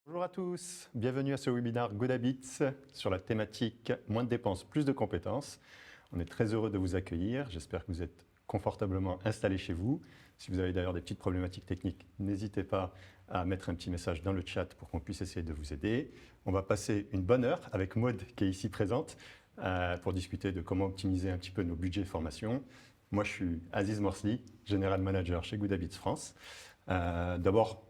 Bonjour à tous, bienvenue à ce webinaire Good Habits sur la thématique moins de dépenses, plus de compétences. On est très heureux de vous accueillir, j'espère que vous êtes confortablement installés chez vous. Si vous avez d'ailleurs des petites problématiques techniques, n'hésitez pas à mettre un petit message dans le chat pour qu'on puisse essayer de vous aider. On va passer une bonne heure avec Maud qui est ici présente pour discuter de comment optimiser un petit peu nos budgets de formation. Moi je suis Aziz Morsli, General Manager chez Good Habits France. D'abord,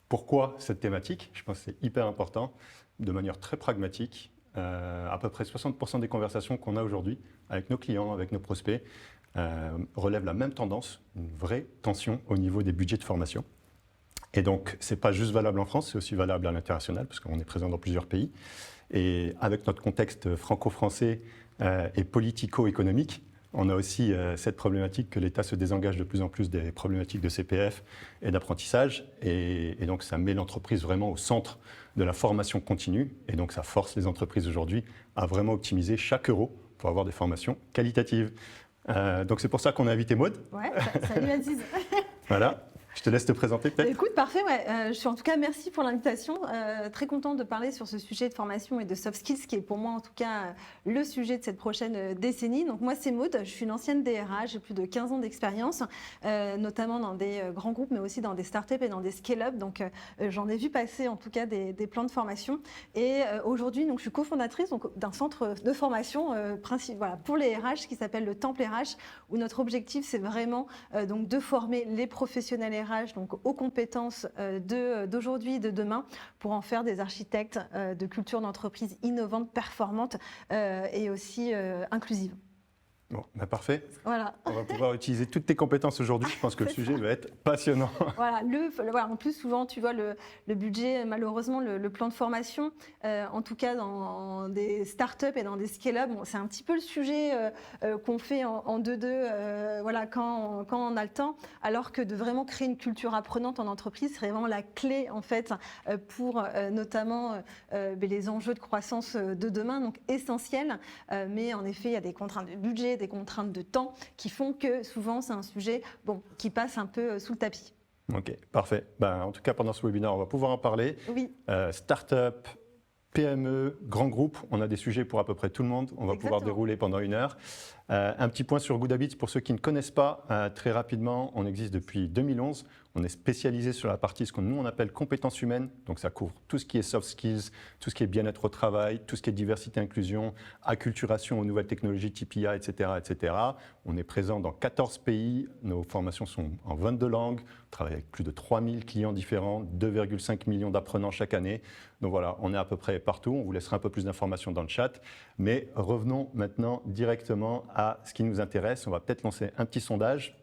pourquoi cette thématique? Je pense que c'est hyper important, de manière très pragmatique. À peu près 60% des conversations qu'on a aujourd'hui avec nos clients, avec nos prospects, relèvent la même tendance, une vraie tension au niveau des budgets de formation. Et donc, ce n'est pas juste valable en France, c'est aussi valable à l'international, parce qu'on est présent dans plusieurs pays. Et avec notre contexte franco-français et politico-économique, on a aussi cette problématique que l'État se désengage de plus en plus des problématiques de CPF et d'apprentissage. Et donc, ça met l'entreprise vraiment au centre de la formation continue. Et donc, ça force les entreprises aujourd'hui à vraiment optimiser chaque euro pour avoir des formations qualitatives. Donc, c'est pour ça qu'on a invité Maud. Ouais, salut Aziz. Voilà. Je te laisse te présenter peut-être. Écoute, parfait. Ouais. Je suis en tout cas, merci pour l'invitation. Très contente de parler sur ce sujet de formation et de soft skills qui est pour moi en tout cas le sujet de cette prochaine décennie. Donc moi, c'est Maud, je suis une ancienne DRH, j'ai plus de 15 ans d'expérience, notamment dans des grands groupes, mais aussi dans des startups et dans des scale-up. Donc j'en ai vu passer en tout cas des plans de formation. Et aujourd'hui, donc je suis cofondatrice d'un centre de formation voilà, pour les RH qui s'appelle le Temple RH, où notre objectif c'est vraiment donc de former les professionnels RH donc aux compétences d'aujourd'hui et de demain pour en faire des architectes de culture d'entreprise innovantes, performantes et aussi inclusives. Bon, bah parfait. Voilà. On va pouvoir utiliser toutes tes compétences aujourd'hui. Je pense que le sujet va être passionnant. Voilà, voilà, en plus, souvent, tu vois, le budget, malheureusement, le plan de formation, en tout cas dans des startups et dans des scale-up, bon, c'est un petit peu le sujet qu'on fait en 2-2 voilà, quand on a le temps, alors que de vraiment créer une culture apprenante en entreprise, c'est vraiment la clé, en fait, pour notamment les enjeux de croissance de demain, donc essentiels. Mais en effet, il y a des contraintes de budget, des contraintes de temps qui font que souvent c'est un sujet qui passe un peu sous le tapis. Ok, parfait. Ben, en tout cas, pendant ce webinaire, on va pouvoir en parler. Oui. Start-up, PME, grands groupes, on a des sujets pour à peu près tout le monde. On va pouvoir dérouler pendant une heure. Un petit point sur Good Habits, pour ceux qui ne connaissent pas, très rapidement, on existe depuis 2011. On est spécialisé sur la partie, ce que nous on appelle compétences humaines. Donc ça couvre tout ce qui est soft skills, tout ce qui est bien-être au travail, tout ce qui est diversité, inclusion, acculturation aux nouvelles technologies type IA, etc., etc. On est présent dans 14 pays. Nos formations sont en 22 langues. On travaille avec plus de 3000 clients différents, 2,5 millions d'apprenants chaque année. Donc voilà, on est à peu près partout. On vous laissera un peu plus d'informations dans le chat. Mais revenons maintenant directement à ce qui nous intéresse. On va peut-être lancer un petit sondage.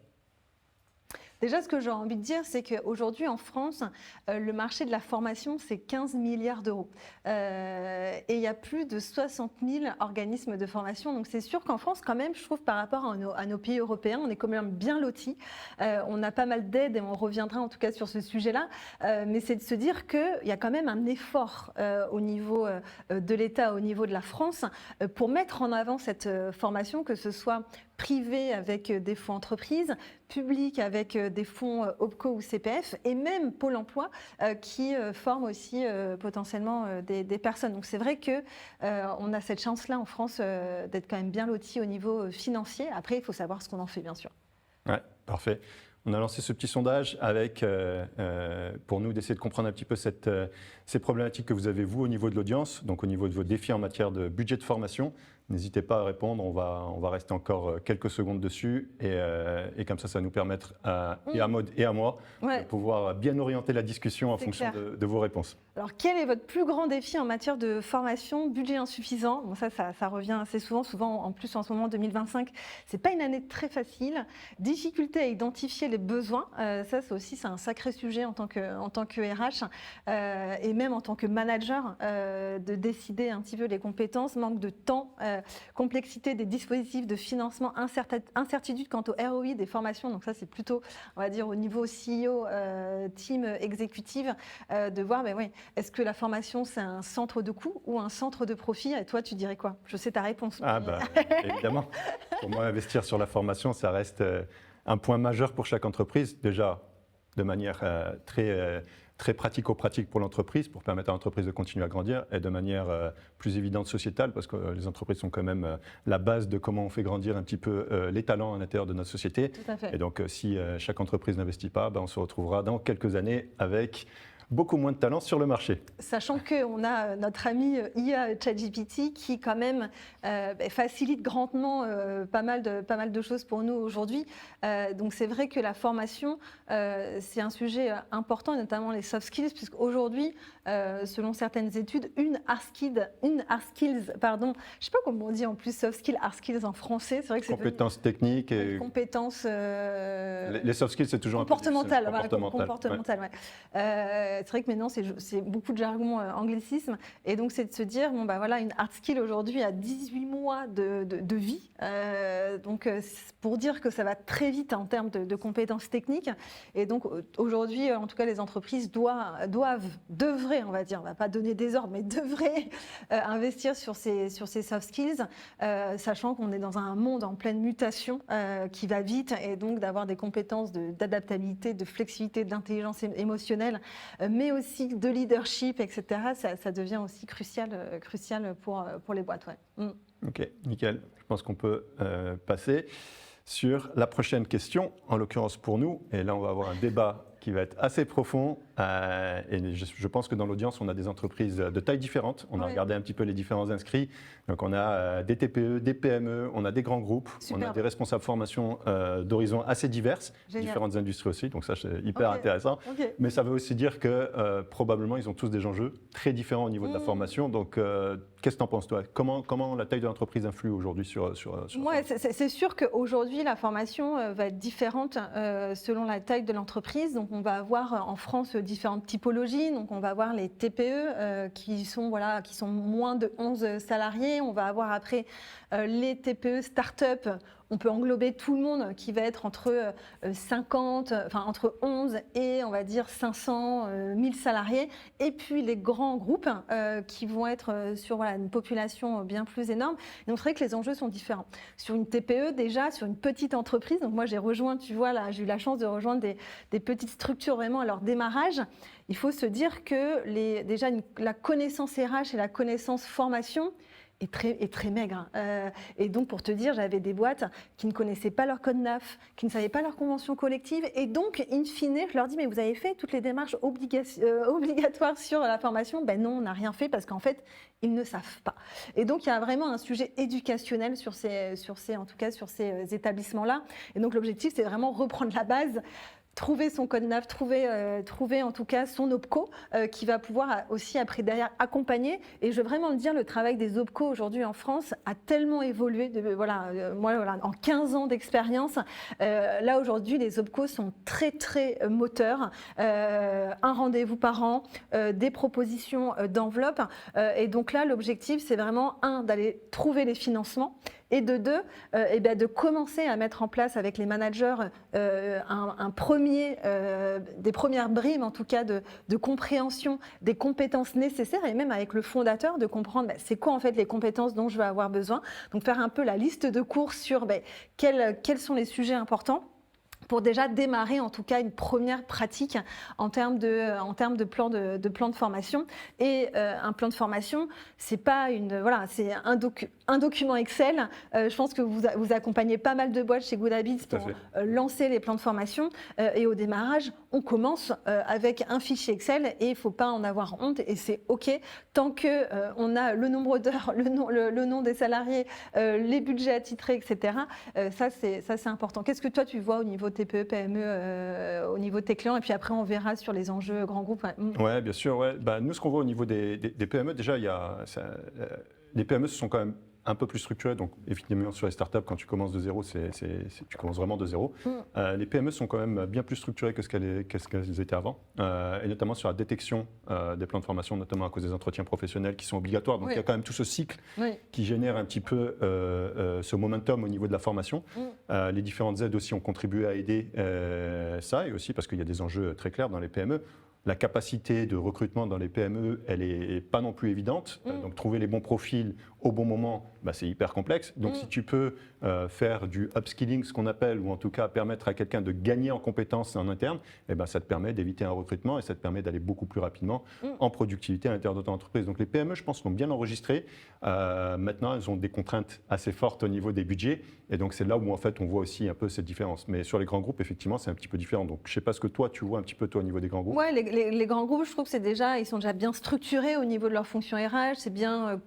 Déjà, ce que j'ai envie de dire, c'est qu'aujourd'hui, en France, le marché de la formation, c'est 15 milliards d'euros. Et il y a plus de 60 000 organismes de formation. Donc, c'est sûr qu'en France, quand même, je trouve, par rapport à nos pays européens, on est quand même bien lotis. On a pas mal d'aides et on reviendra en tout cas sur ce sujet-là. Mais c'est de se dire qu'il y a quand même un effort au niveau de l'État, au niveau de la France, pour mettre en avant cette formation, que ce soit privé avec des fonds entreprises, public avec des fonds OPCO ou CPF, et même Pôle emploi qui forme aussi potentiellement des personnes. Donc c'est vrai qu'on a cette chance-là en France d'être quand même bien lotis au niveau financier. Après, il faut savoir ce qu'on en fait, bien sûr. Ouais, parfait. On a lancé ce petit sondage avec, pour nous, d'essayer de comprendre un petit peu ces problématiques que vous avez, vous, au niveau de l'audience, donc au niveau de vos défis en matière de budget de formation. N'hésitez pas à répondre, on va rester encore quelques secondes dessus et comme ça va nous permettre, et à Maud et à moi, de pouvoir bien orienter la discussion en fonction de vos réponses. Alors, quel est votre plus grand défi en matière de formation? Budget insuffisant, bon, ça revient assez souvent en plus en ce moment 2025, c'est pas une année très facile. Difficulté à identifier les besoins, ça c'est un sacré sujet en tant que RH et même en tant que manager de décider un petit peu les compétences, manque de temps, complexité des dispositifs de financement, incertitude quant au ROI des formations, donc ça c'est plutôt, on va dire, au niveau CEO, team exécutive, de voir, est-ce que la formation c'est un centre de coût ou un centre de profit? Et toi tu dirais quoi? Je sais ta réponse. Ah bah, évidemment, pour moi investir sur la formation ça reste un point majeur pour chaque entreprise. Déjà, de manière très pratico-pratique pour l'entreprise, pour permettre à l'entreprise de continuer à grandir, et de manière plus évidente sociétale, parce que les entreprises sont quand même la base de comment on fait grandir un petit peu les talents à l'intérieur de notre société. Tout à fait. Et donc, si chaque entreprise n'investit pas, on se retrouvera dans quelques années avec beaucoup moins de talents sur le marché. Sachant qu'on a notre ami IA ChatGPT qui quand même facilite grandement pas mal de choses pour nous aujourd'hui. Donc c'est vrai que la formation, c'est un sujet important, notamment les soft skills, puisqu'aujourd'hui, selon certaines études, une hard skills, pardon, je ne sais pas comment on dit en plus soft skills, hard skills en français, c'est vrai que c'est compétences techniques et compétences les soft skills, c'est toujours comportementales, comportemental. Ouais. C'est vrai que maintenant, c'est beaucoup de jargon anglicisme. Et donc, c'est de se dire, bon, voilà, une hard skill aujourd'hui a 18 mois de vie. Donc, pour dire que ça va très vite en termes de compétences techniques. Et donc, aujourd'hui, en tout cas, les entreprises devraient, on va dire, on ne va pas donner des ordres, mais devraient investir sur ces soft skills, sachant qu'on est dans un monde en pleine mutation qui va vite. Et donc, d'avoir des compétences d'adaptabilité, de flexibilité, d'intelligence émotionnelle, mais aussi de leadership, etc., ça devient aussi crucial pour les boîtes. Ouais. Ok, nickel. Je pense qu'on peut passer sur la prochaine question, en l'occurrence pour nous. Et là, on va avoir un débat qui va être assez profond. Et je pense que dans l'audience, on a des entreprises de tailles différentes. On a regardé un petit peu les différents inscrits. Donc, on a des TPE, des PME, on a des grands groupes, on a des responsables formation d'horizons assez diverses, différentes industries aussi. Donc, ça, c'est hyper intéressant. Mais ça veut aussi dire que probablement, ils ont tous des enjeux très différents au niveau de la formation. Donc, qu'est-ce que tu en penses, toi ? Comment la taille de l'entreprise influe aujourd'hui sur Ouais, c'est sûr qu'aujourd'hui, la formation va être différente selon la taille de l'entreprise. Donc, on va avoir en France différentes typologies. Donc, on va avoir les TPE qui sont moins de 11 salariés. On va avoir après les TPE start-up. On peut englober tout le monde qui va être entre 11 et on va dire 500, 1000 salariés. Et puis les grands groupes qui vont être sur une population bien plus énorme. Et donc c'est vrai que les enjeux sont différents. Sur une TPE déjà, sur une petite entreprise, donc moi j'ai rejoint, tu vois là, j'ai eu la chance de rejoindre des petites structures vraiment à leur démarrage. Il faut se dire que la connaissance RH et la connaissance formation est très maigre. Et donc, pour te dire, j'avais des boîtes qui ne connaissaient pas leur code NAF, qui ne savaient pas leur convention collective. Et donc, in fine, je leur dis, mais vous avez fait toutes les démarches obligatoires sur la formation ? Ben non, on n'a rien fait parce qu'en fait, ils ne savent pas. Et donc, il y a vraiment un sujet éducationnel sur ces établissements-là. Et donc, l'objectif, c'est vraiment reprendre la base, trouver son code NAF, trouver en tout cas son OPCO qui va pouvoir aussi après derrière accompagner. Et je veux vraiment le dire, le travail des OPCO aujourd'hui en France a tellement évolué. Moi, en 15 ans d'expérience, là aujourd'hui, les OPCO sont très très moteurs. Un rendez-vous par an, des propositions d'enveloppe. Et donc là, l'objectif, c'est vraiment d'aller trouver les financements. Et de deux, de commencer à mettre en place avec les managers des premières brimes en tout cas de compréhension des compétences nécessaires et même avec le fondateur de comprendre c'est quoi en fait les compétences dont je vais avoir besoin. Donc faire un peu la liste de cours sur quels sont les sujets importants, pour déjà démarrer en tout cas une première pratique en termes de plan de formation. Et un plan de formation, c'est pas c'est un document Excel. Je pense que vous accompagnez pas mal de boîtes chez Goodhabits pour lancer les plans de formation. Et au démarrage, on commence avec un fichier Excel et il faut pas en avoir honte et c'est OK tant que on a le nombre d'heures, le nom des salariés, les budgets attitrés, etc. Ça c'est important. Qu'est-ce que toi tu vois au niveau TPE, PME, au niveau de tes clients, et puis après on verra sur les enjeux grands groupes. Ouais, bien sûr. Ouais. Nous, ce qu'on voit au niveau des PME, déjà, les PME se sont quand même un peu plus structurées. Donc, évidemment, sur les startups, quand tu commences de zéro, tu commences vraiment de zéro. Les PME sont quand même bien plus structurées que ce qu'elles étaient avant, et notamment sur la détection des plans de formation, notamment à cause des entretiens professionnels qui sont obligatoires. Donc, il y a quand même tout ce cycle qui génère un petit peu ce momentum au niveau de la formation. Les différentes aides aussi ont contribué à aider ça, et aussi parce qu'il y a des enjeux très clairs dans les PME. la capacité de recrutement dans les PME, elle n'est pas non plus évidente. Donc trouver les bons profils au bon moment, c'est hyper complexe. Donc si tu peux faire du upskilling, ce qu'on appelle, ou en tout cas permettre à quelqu'un de gagner en compétences en interne, ça te permet d'éviter un recrutement et ça te permet d'aller beaucoup plus rapidement en productivité à l'intérieur de ton entreprise. Donc les PME, je pense, l'ont bien enregistré. Maintenant, elles ont des contraintes assez fortes au niveau des budgets. Et donc c'est là où en fait on voit aussi un peu cette différence. Mais sur les grands groupes, effectivement, c'est un petit peu différent. Donc je ne sais pas ce que toi, tu vois un petit peu toi au niveau des grands groupes. Oui, les grands groupes, je trouve que ils sont déjà bien structurés au niveau de leur fonction RH. C'est bien,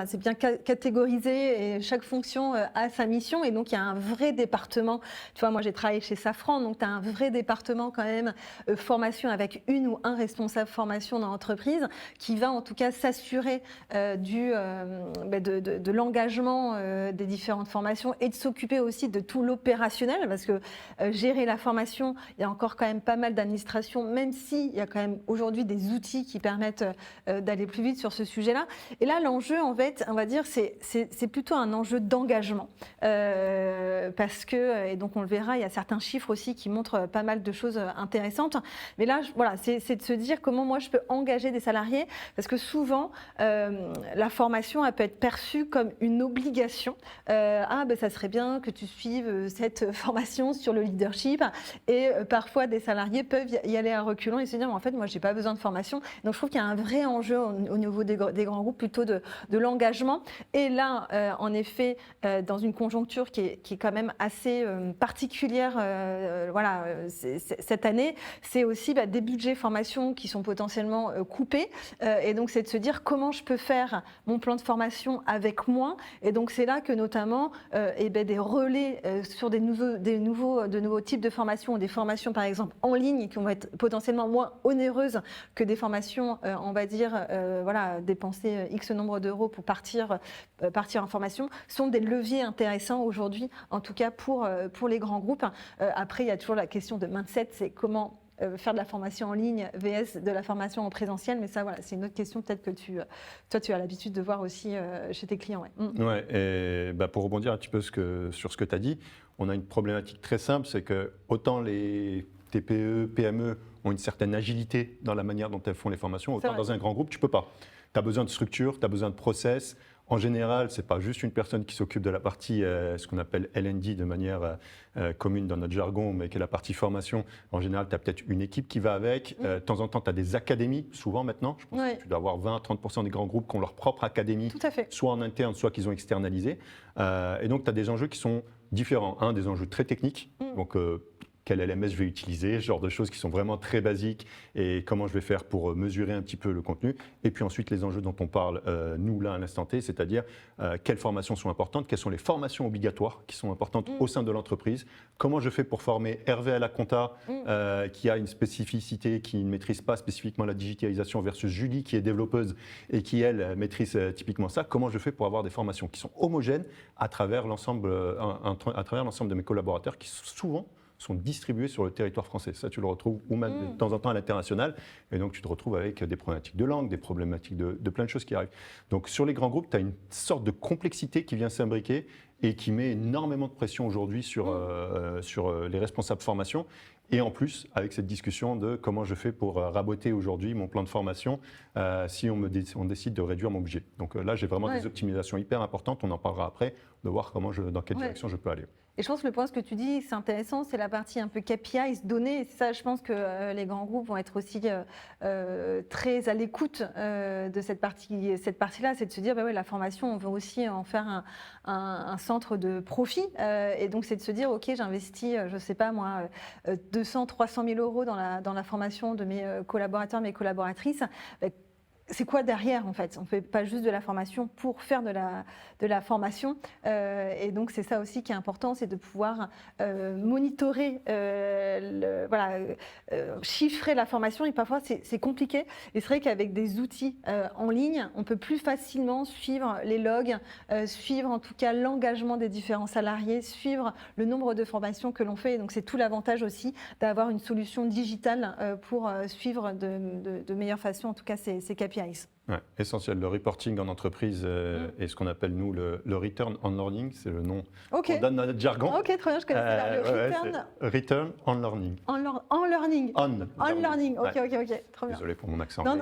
c'est bien catégorisé et chaque fonction a sa mission. Et donc il y a un vrai département. Tu vois, moi j'ai travaillé chez Safran, donc tu as un vrai département quand même formation avec une ou un responsable formation dans l'entreprise qui va en tout cas s'assurer de l'engagement des différentes formations et de s'occuper aussi de tout l'opérationnel parce que gérer la formation, il y a encore quand même pas mal d'administration, même s'il y a quand même aujourd'hui des outils qui permettent d'aller plus vite sur ce sujet-là. Et là, l'enjeu, en fait, on va dire, c'est plutôt un enjeu d'engagement parce que, et donc on le verra, il y a certains chiffres aussi qui montrent pas mal de choses intéressantes. Mais là, voilà, c'est de se dire comment moi je peux engager des salariés parce que souvent, la formation, elle peut être perçue comme une obligation. Ça serait bien que tu suives cette formation sur le leadership et parfois des salariés peuvent y aller à reculons et se dire en fait moi j'ai pas besoin de formation. Donc je trouve qu'il y a un vrai enjeu au niveau des grands groupes plutôt de l'engagement et là en effet dans une conjoncture qui est quand même assez particulière cette année, c'est aussi des budgets formation qui sont potentiellement coupés et donc c'est de se dire comment je peux faire mon plan de formation avec moins et donc c'est là que notamment des relais sur de nouveaux types de formations ou des formations par exemple en ligne qui vont être potentiellement moins onéreuses que des formations on va dire dépenser X nombre d'euros pour partir en formation sont des leviers intéressants aujourd'hui en tout cas pour les grands groupes. Après il y a toujours la question de mindset, c'est comment faire de la formation en ligne vs de la formation en présentiel, mais ça, c'est une autre question peut-être que toi, tu as l'habitude de voir aussi chez tes clients. Ouais, et pour rebondir un petit peu sur ce que tu as dit, on a une problématique très simple, c'est que autant les TPE, PME ont une certaine agilité dans la manière dont elles font les formations, autant dans un grand groupe, tu ne peux pas. Tu as besoin de structure, tu as besoin de process. En général, ce n'est pas juste une personne qui s'occupe de la partie, ce qu'on appelle L&D de manière commune dans notre jargon, mais qui est la partie formation. En général, tu as peut-être une équipe qui va avec. De temps en temps, tu as des académies, souvent maintenant. Je pense que tu dois avoir 20-30% des grands groupes qui ont leur propre académie, soit en interne, soit qu'ils ont externalisé. Et donc, tu as des enjeux qui sont différents. Un, des enjeux très techniques. Donc, quel LMS je vais utiliser, ce genre de choses qui sont vraiment très basiques et comment je vais faire pour mesurer un petit peu le contenu. Et puis ensuite, les enjeux dont on parle, nous, là, à l'instant T, c'est-à-dire quelles formations sont importantes, quelles sont les formations obligatoires qui sont importantes au sein de l'entreprise, comment je fais pour former Hervé à la compta, qui a une spécificité, qui ne maîtrise pas spécifiquement la digitalisation, versus Julie, qui est développeuse et qui, elle, maîtrise typiquement ça. Comment je fais pour avoir des formations qui sont homogènes à travers l'ensemble de mes collaborateurs qui souvent sont distribués sur le territoire français. Ça, tu le retrouves ou même de temps en temps à l'international. Et donc, tu te retrouves avec des problématiques de langue, des problématiques de plein de choses qui arrivent. Donc, sur les grands groupes, tu as une sorte de complexité qui vient s'imbriquer et qui met énormément de pression aujourd'hui sur les responsables formation. Et en plus, avec cette discussion de comment je fais pour raboter aujourd'hui mon plan de formation si on décide de réduire mon budget. Donc là, j'ai vraiment des optimisations hyper importantes. On en parlera après, de voir dans quelle direction je peux aller. Et je pense que le point, ce que tu dis, c'est intéressant, c'est la partie un peu KPIs, données. Et ça, je pense que les grands groupes vont être aussi très à l'écoute de cette partie-là, c'est de se dire, la formation, on veut aussi en faire un centre de profit. Et donc, c'est de se dire, OK, j'investis, je ne sais pas moi, 200, 300 000 euros dans la formation de mes collaborateurs, mes collaboratrices. C'est quoi derrière en fait? On ne fait pas juste de la formation pour faire de la formation. Et donc c'est ça aussi qui est important, c'est de pouvoir monitorer, chiffrer la formation. Et parfois c'est compliqué. Et c'est vrai qu'avec des outils en ligne, on peut plus facilement suivre les logs, suivre en tout cas l'engagement des différents salariés, suivre le nombre de formations que l'on fait. Et donc c'est tout l'avantage aussi d'avoir une solution digitale pour suivre de meilleure façon en tout cas ces KPIs. Ouais, essentiel. Le reporting en entreprise est ce qu'on appelle, nous, le return on learning. C'est le nom qu'on donne dans notre jargon. Ok, très bien, je connaissais pas. Le return on learning. En learning. On learning. Ok, ouais. ok. Très bien. Désolé pour mon accent. Non.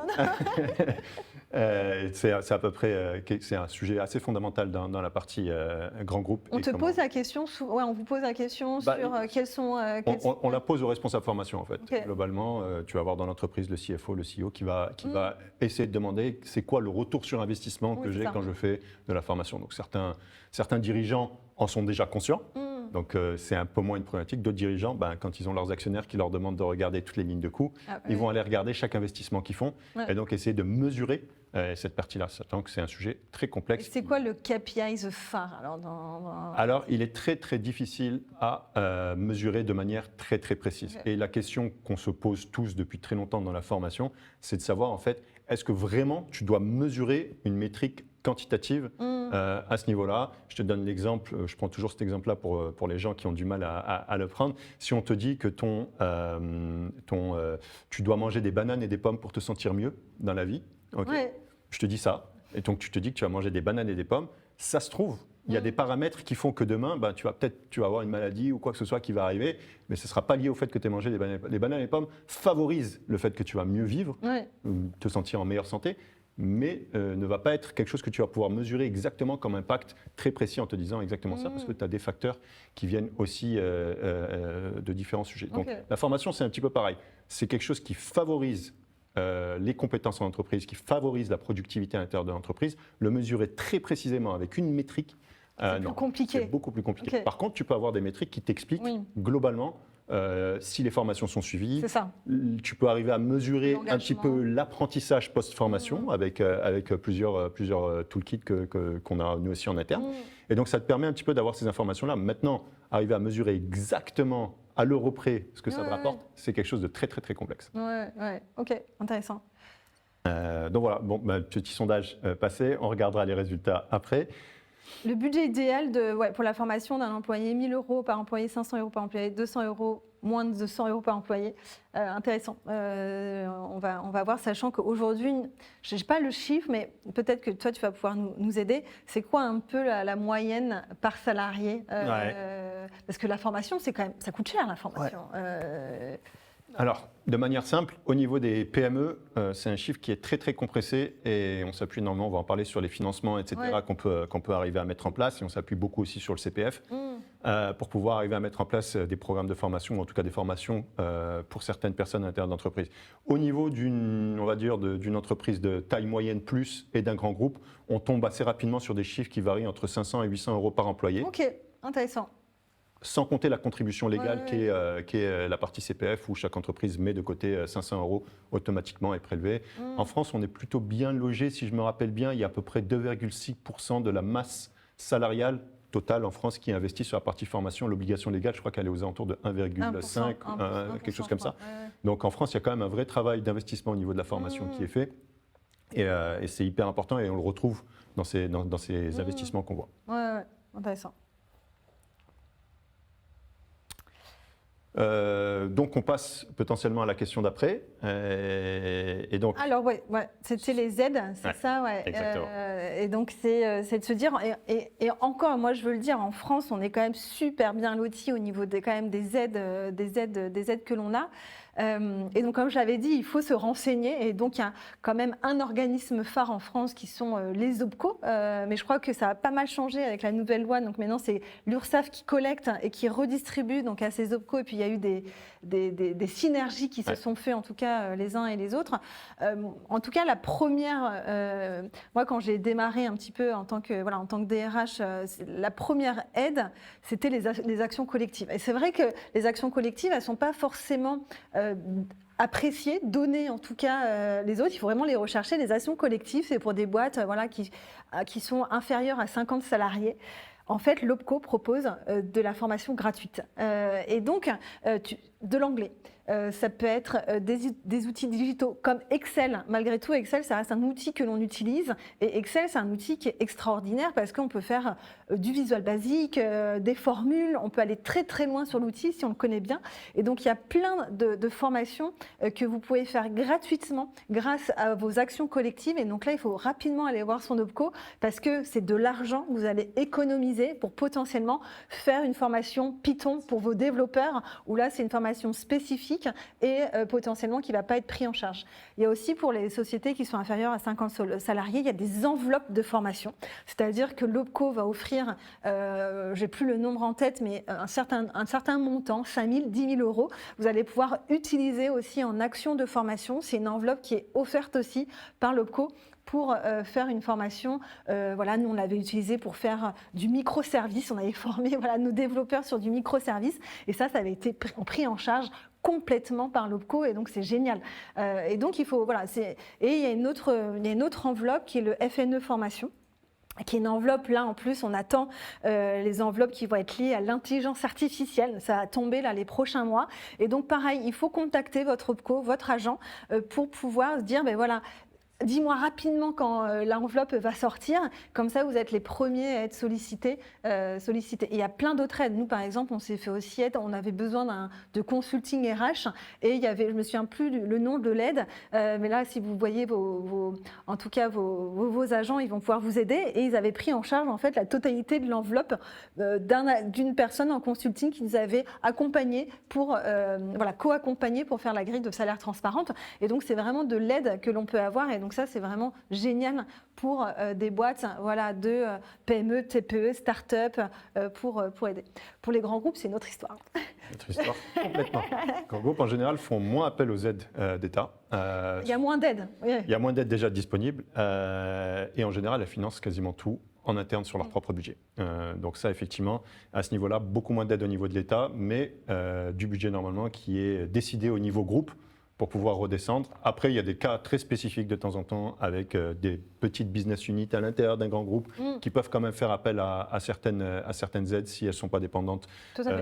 C'est à peu près c'est un sujet assez fondamental dans la partie grand groupe. On te pose la question, on vous pose la question sur quels sont. On la pose aux responsables formation en fait. Okay. Globalement, tu vas avoir dans l'entreprise le CFO, le CEO qui va essayer de demander c'est quoi le retour sur investissement que j'ai quand je fais de la formation. Donc certains dirigeants en sont déjà conscients. Donc c'est un peu moins une problématique. D'autres dirigeants, quand ils ont leurs actionnaires qui leur demandent de regarder toutes les lignes de coûts, ils vont aller regarder chaque investissement qu'ils font et donc essayer de mesurer cette partie-là. Sachant que c'est un sujet très complexe. Et c'est quoi le KPI, the phare alors, il est très très difficile à mesurer de manière très très précise. Okay. Et la question qu'on se pose tous depuis très longtemps dans la formation, c'est de savoir en fait, est-ce que vraiment tu dois mesurer une métrique quantitative à ce niveau-là? Je te donne l'exemple, je prends toujours cet exemple-là pour les gens qui ont du mal à le prendre. Si on te dit que tu dois manger des bananes et des pommes pour te sentir mieux dans la vie, okay, je te dis ça, et donc tu te dis que tu vas manger des bananes et des pommes, ça se trouve, il y a des paramètres qui font que demain, tu vas avoir une maladie ou quoi que ce soit qui va arriver, mais ce ne sera pas lié au fait que tu aies mangé des bananes. Les bananes et les pommes favorisent le fait que tu vas mieux vivre, te sentir en meilleure santé, mais ne va pas être quelque chose que tu vas pouvoir mesurer exactement comme impact très précis en te disant exactement ça, parce que tu as des facteurs qui viennent aussi de différents sujets. Donc la formation, c'est un petit peu pareil. C'est quelque chose qui favorise les compétences en entreprise, qui favorise la productivité à l'intérieur de l'entreprise. Le mesurer très précisément avec une métrique, c'est plus compliqué. C'est beaucoup plus compliqué. Okay. Par contre, tu peux avoir des métriques qui t'expliquent globalement si les formations sont suivies. C'est ça. Tu peux arriver à mesurer un petit peu l'apprentissage post-formation avec plusieurs toolkits qu'on a nous aussi en interne. Et donc, ça te permet un petit peu d'avoir ces informations-là. Maintenant, arriver à mesurer exactement à l'euro près ce que ça te rapporte, c'est quelque chose de très, très, très complexe. Ouais. Ok, intéressant. Donc voilà, petit sondage passé. On regardera les résultats après. Le budget idéal pour la formation d'un employé, 1 000 € par employé, 500 € par employé, 200 €, moins de 200 € par employé. Intéressant. On va voir, sachant qu'aujourd'hui, je n'ai pas le chiffre, mais peut-être que toi, tu vas pouvoir nous aider. C'est quoi un peu la moyenne par salarié parce que la formation, c'est quand même, ça coûte cher, la formation. Alors, de manière simple, au niveau des PME, c'est un chiffre qui est très très compressé et on s'appuie énormément, on va en parler sur les financements, etc. qu'on peut arriver à mettre en place et on s'appuie beaucoup aussi sur le CPF pour pouvoir arriver à mettre en place des programmes de formation ou en tout cas des formations pour certaines personnes à l'intérieur de l'entreprise. Au niveau d'une entreprise de taille moyenne plus et d'un grand groupe, on tombe assez rapidement sur des chiffres qui varient entre 500 et 800 € par employé. Ok, intéressant. Sans compter la contribution légale qui est la partie CPF où chaque entreprise met de côté 500 € automatiquement et prélevé. En France, on est plutôt bien logé. Si je me rappelle bien, il y a à peu près 2,6% de la masse salariale totale en France qui est investie sur la partie formation. L'obligation légale, je crois qu'elle est aux alentours de 1,5, quelque chose comme ça. Donc en France, il y a quand même un vrai travail d'investissement au niveau de la formation qui est fait. Et c'est hyper important et on le retrouve dans ces investissements qu'on voit. Ouais, intéressant. Donc on passe potentiellement à la question d'après. Et donc... Alors c'était les aides, c'est ça, exactement. Et donc c'est de se dire, et encore, moi je veux le dire, en France, on est quand même super bien lotis au niveau quand même des aides que l'on a. Et donc, comme je l'avais dit, il faut se renseigner. Et donc, il y a quand même un organisme phare en France qui sont les OPCO. Mais je crois que ça a pas mal changé avec la nouvelle loi. Donc maintenant, c'est l'URSSAF qui collecte et qui redistribue donc, à ces OPCO. Et puis, il y a eu des synergies qui se sont faites, en tout cas, les uns et les autres. En tout cas, la première... moi, quand j'ai démarré un petit peu en tant que DRH, la première aide, c'était les actions collectives. Et c'est vrai que les actions collectives, elles ne sont pas forcément... apprécier, donner en tout cas les autres. Il faut vraiment les rechercher. Les actions collectives, c'est pour des boîtes qui sont inférieures à 50 salariés. En fait, l'OPCO propose de la formation gratuite et donc de l'anglais. ça peut être des outils digitaux comme Excel. Malgré tout, Excel, ça reste un outil que l'on utilise. Et Excel, c'est un outil qui est extraordinaire parce qu'on peut faire du visual basique, des formules. On peut aller très très loin sur l'outil si on le connaît bien. Et donc, il y a plein de formations que vous pouvez faire gratuitement grâce à vos actions collectives. Et donc là, il faut rapidement aller voir son OPCO parce que c'est de l'argent que vous allez économiser pour potentiellement faire une formation Python pour vos développeurs, où là, c'est une formation spécifique et potentiellement qui ne va pas être pris en charge. Il y a aussi pour les sociétés qui sont inférieures à 50 salariés, il y a des enveloppes de formation. C'est-à-dire que l'OPCO va offrir, je n'ai plus le nombre en tête, mais un certain montant, 5 000, 10 000 euros. Vous allez pouvoir utiliser aussi en action de formation. C'est une enveloppe qui est offerte aussi par l'OPCO pour faire une formation. Voilà, nous, on l'avait utilisé pour faire du microservice. On avait formé nos développeurs sur du microservice. Et ça avait été pris en charge complètement par l'OPCO, et donc c'est génial. Et donc, il faut... Voilà, et il y a une autre enveloppe qui est le FNE Formation, qui est une enveloppe, là en plus on attend les enveloppes qui vont être liées à l'intelligence artificielle, ça va tomber là les prochains mois, et donc pareil, il faut contacter votre OPCO, votre agent, pour pouvoir se dire, ben voilà, dis-moi rapidement quand l'enveloppe va sortir, comme ça vous êtes les premiers à être sollicités. Et il y a plein d'autres aides. Nous par exemple, on s'est fait aussi aide, on avait besoin de consulting RH, et il y avait, je me souviens plus le nom de l'aide, mais là si vous voyez en tout cas vos agents, ils vont pouvoir vous aider, et ils avaient pris en charge en fait la totalité de l'enveloppe d'une personne en consulting qui nous avait accompagnés pour co-accompagnés pour faire la grille de salaire transparente. Et donc c'est vraiment de l'aide que l'on peut avoir, et donc ça, c'est vraiment génial pour des boîtes de PME, TPE, start-up, pour aider. Pour les grands groupes, c'est une autre histoire. Notre histoire, complètement. Les grands groupes, en général, font moins appel aux aides d'État. Il y a moins d'aides. Oui. Il y a moins d'aides déjà disponibles. Et en général, elles financent quasiment tout en interne sur leur propre budget. Donc ça, effectivement, à ce niveau-là, beaucoup moins d'aides au niveau de l'État, mais du budget normalement qui est décidé au niveau groupe, pour pouvoir redescendre. Après, il y a des cas très spécifiques de temps en temps avec des petites business units à l'intérieur d'un grand groupe qui peuvent quand même faire appel à certaines aides si elles ne sont pas dépendantes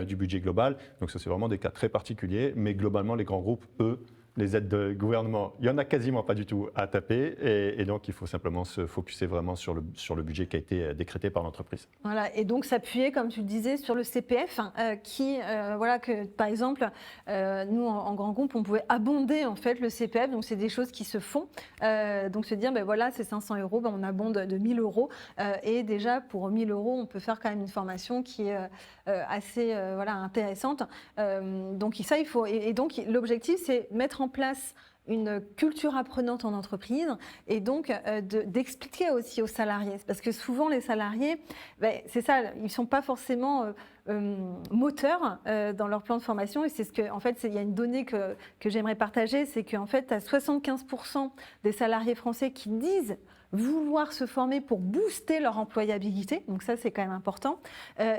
du budget global. Donc ça, c'est vraiment des cas très particuliers. Mais globalement, les grands groupes, eux, les aides de gouvernement, il n'y en a quasiment pas du tout à taper. Et donc, il faut simplement se focuser vraiment sur le budget qui a été décrété par l'entreprise. Voilà, et donc s'appuyer, comme tu le disais, sur le CPF, que par exemple, nous en grand groupe, on pouvait abonder en fait le CPF, donc c'est des choses qui se font. Donc se dire, ben voilà, c'est 500 euros, ben on abonde de 1000 euros. Et déjà, pour 1000 euros, on peut faire quand même une formation qui est assez intéressante. Donc ça, il faut. Et donc l'objectif, c'est mettre en place une culture apprenante en entreprise, et donc d'expliquer aussi aux salariés. Parce que souvent, les salariés, c'est ça, ils ne sont pas forcément moteurs dans leur plan de formation. Et c'est ce que, en fait, il y a une donnée que j'aimerais partager, c'est qu'en fait, tu as 75% des salariés français qui disent vouloir se former pour booster leur employabilité, donc ça c'est quand même important,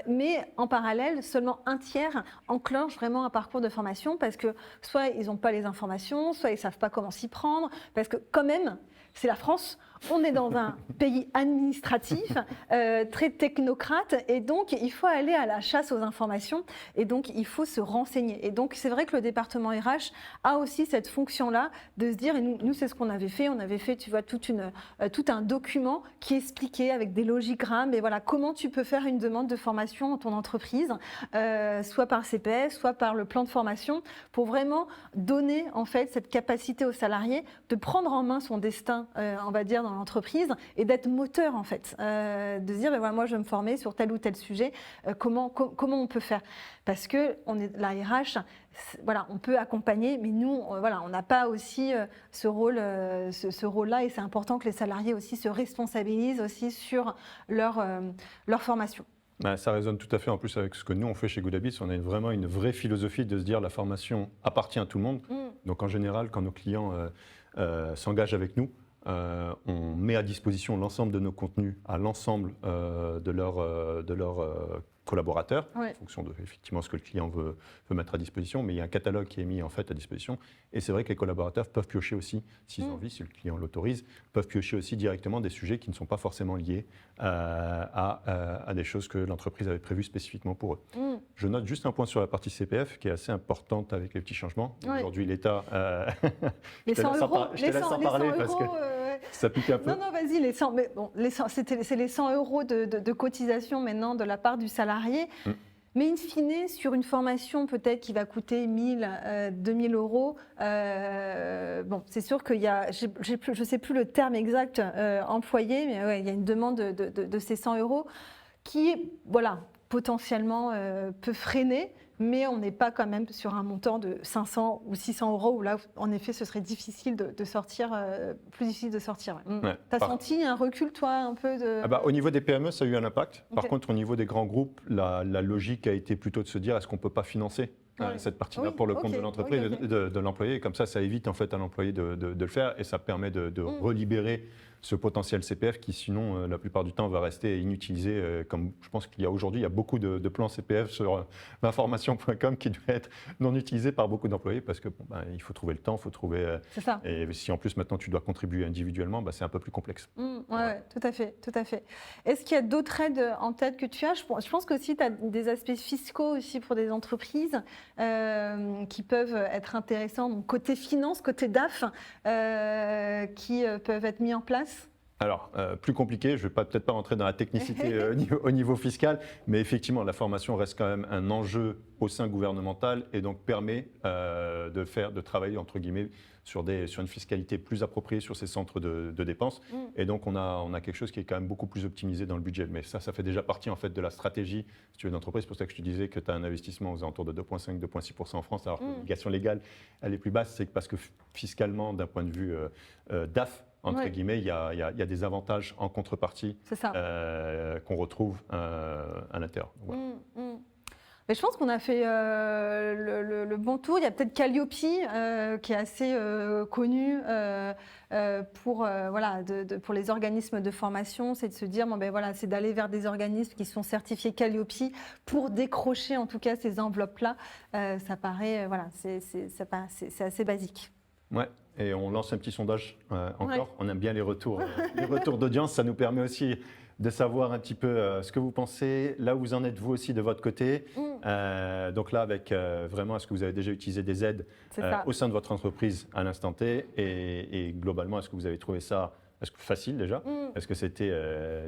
mais en parallèle, seulement un tiers enclenche vraiment un parcours de formation parce que soit ils n'ont pas les informations, soit ils ne savent pas comment s'y prendre, parce que quand même, c'est la France, on est dans un pays administratif, très technocrate, et donc il faut aller à la chasse aux informations, et donc il faut se renseigner. Et donc c'est vrai que le département RH a aussi cette fonction-là de se dire, et nous c'est ce qu'on avait fait, tu vois, tout un document qui expliquait avec des logigrammes, et voilà, comment tu peux faire une demande de formation dans ton entreprise, soit par CPS, soit par le plan de formation, pour vraiment donner en fait cette capacité aux salariés de prendre en main son destin, on va dire, dans l'entreprise, et d'être moteur en fait, de se dire voilà, moi je vais me former sur tel ou tel sujet, comment on peut faire, parce que la RH, voilà, on peut accompagner, mais nous on n'a pas aussi ce rôle-là, et c'est important que les salariés aussi se responsabilisent aussi sur leur formation. Ça résonne tout à fait en plus avec ce que nous on fait chez Goodhabits. On a vraiment une vraie philosophie de se dire la formation appartient à tout le monde. Donc en général, quand nos clients s'engagent avec nous, on met à disposition l'ensemble de nos contenus à l'ensemble de leurs collaborateurs, Ouais. en fonction de effectivement ce que le client veut mettre à disposition, mais il y a un catalogue qui est mis en fait à disposition. Et c'est vrai que les collaborateurs peuvent piocher aussi, s'ils ont envie, si le client l'autorise, peuvent piocher aussi directement des sujets qui ne sont pas forcément liés à des choses que l'entreprise avait prévues spécifiquement pour eux. Je note juste un point sur la partie CPF qui est assez importante avec les petits changements. Ouais. Aujourd'hui, l'État... Les 100 euros, je te laisse en parler parce que ça pique un peu. Non, vas-y, les 100, mais bon, c'est les 100 euros de cotisation maintenant de la part du salarié. Mais in fine, sur une formation peut-être qui va coûter 1000, 2000 euros, bon, c'est sûr qu'il y a, je ne sais plus le terme exact employé, mais ouais, il y a une demande de ces 100 euros qui, voilà, potentiellement peut freiner. Mais on n'est pas quand même sur un montant de 500 ou 600 euros où là, en effet, ce serait difficile de sortir, plus difficile de sortir. Ouais. Tu as senti un recul, toi, un peu de... Au niveau des PME, ça a eu un impact. Par contre, au niveau des grands groupes, la logique a été plutôt de se dire, est-ce qu'on ne peut pas financer cette partie-là pour le compte de l'entreprise, de l'employé. Et comme ça évite en fait à l'employé de le faire et ça permet de relibérer ce potentiel CPF qui sinon la plupart du temps va rester inutilisé. Comme je pense qu'il y a aujourd'hui, il y a beaucoup de plans CPF sur l'information.com qui doivent être non utilisés par beaucoup d'employés parce que il faut trouver le temps, il faut trouver. C'est ça. Et si en plus maintenant tu dois contribuer individuellement, c'est un peu plus complexe. Ouais, tout à fait, tout à fait. Est-ce qu'il y a d'autres aides en tête que tu as? Je pense qu'aussi tu as des aspects fiscaux aussi pour des entreprises qui peuvent être intéressants, donc côté finance, côté DAF, qui peuvent être mis en place. Alors, plus compliqué, je ne vais peut-être pas rentrer dans la technicité au niveau fiscal, mais effectivement, la formation reste quand même un enjeu au sein gouvernemental et donc permet de travailler, entre guillemets, sur une fiscalité plus appropriée sur ces centres de dépenses. Et donc, on a quelque chose qui est quand même beaucoup plus optimisé dans le budget. Mais ça fait déjà partie en fait, de la stratégie si tu veux, d'entreprise. C'est pour ça que je te disais que tu as un investissement aux alentours de 2,5-2,6% en France, alors que l'obligation légale, elle est plus basse. C'est parce que fiscalement, d'un point de vue DAF, entre guillemets, il y a des avantages en contrepartie qu'on retrouve à l'intérieur. Voilà. Mais je pense qu'on a fait le bon tour. Il y a peut-être Calliope qui est assez connu pour les organismes de formation. C'est de se dire, c'est d'aller vers des organismes qui sont certifiés Calliope pour décrocher en tout cas ces enveloppes-là. Ça paraît, c'est assez basique. Ouais, et on lance un petit sondage encore. On aime bien les retours d'audience. Ça nous permet aussi de savoir un petit peu ce que vous pensez, là où vous en êtes vous aussi de votre côté. Donc là, avec vraiment, est-ce que vous avez déjà utilisé des aides au sein de votre entreprise à l'instant T et globalement, est-ce que vous avez trouvé ça facile déjà? Est-ce que c'était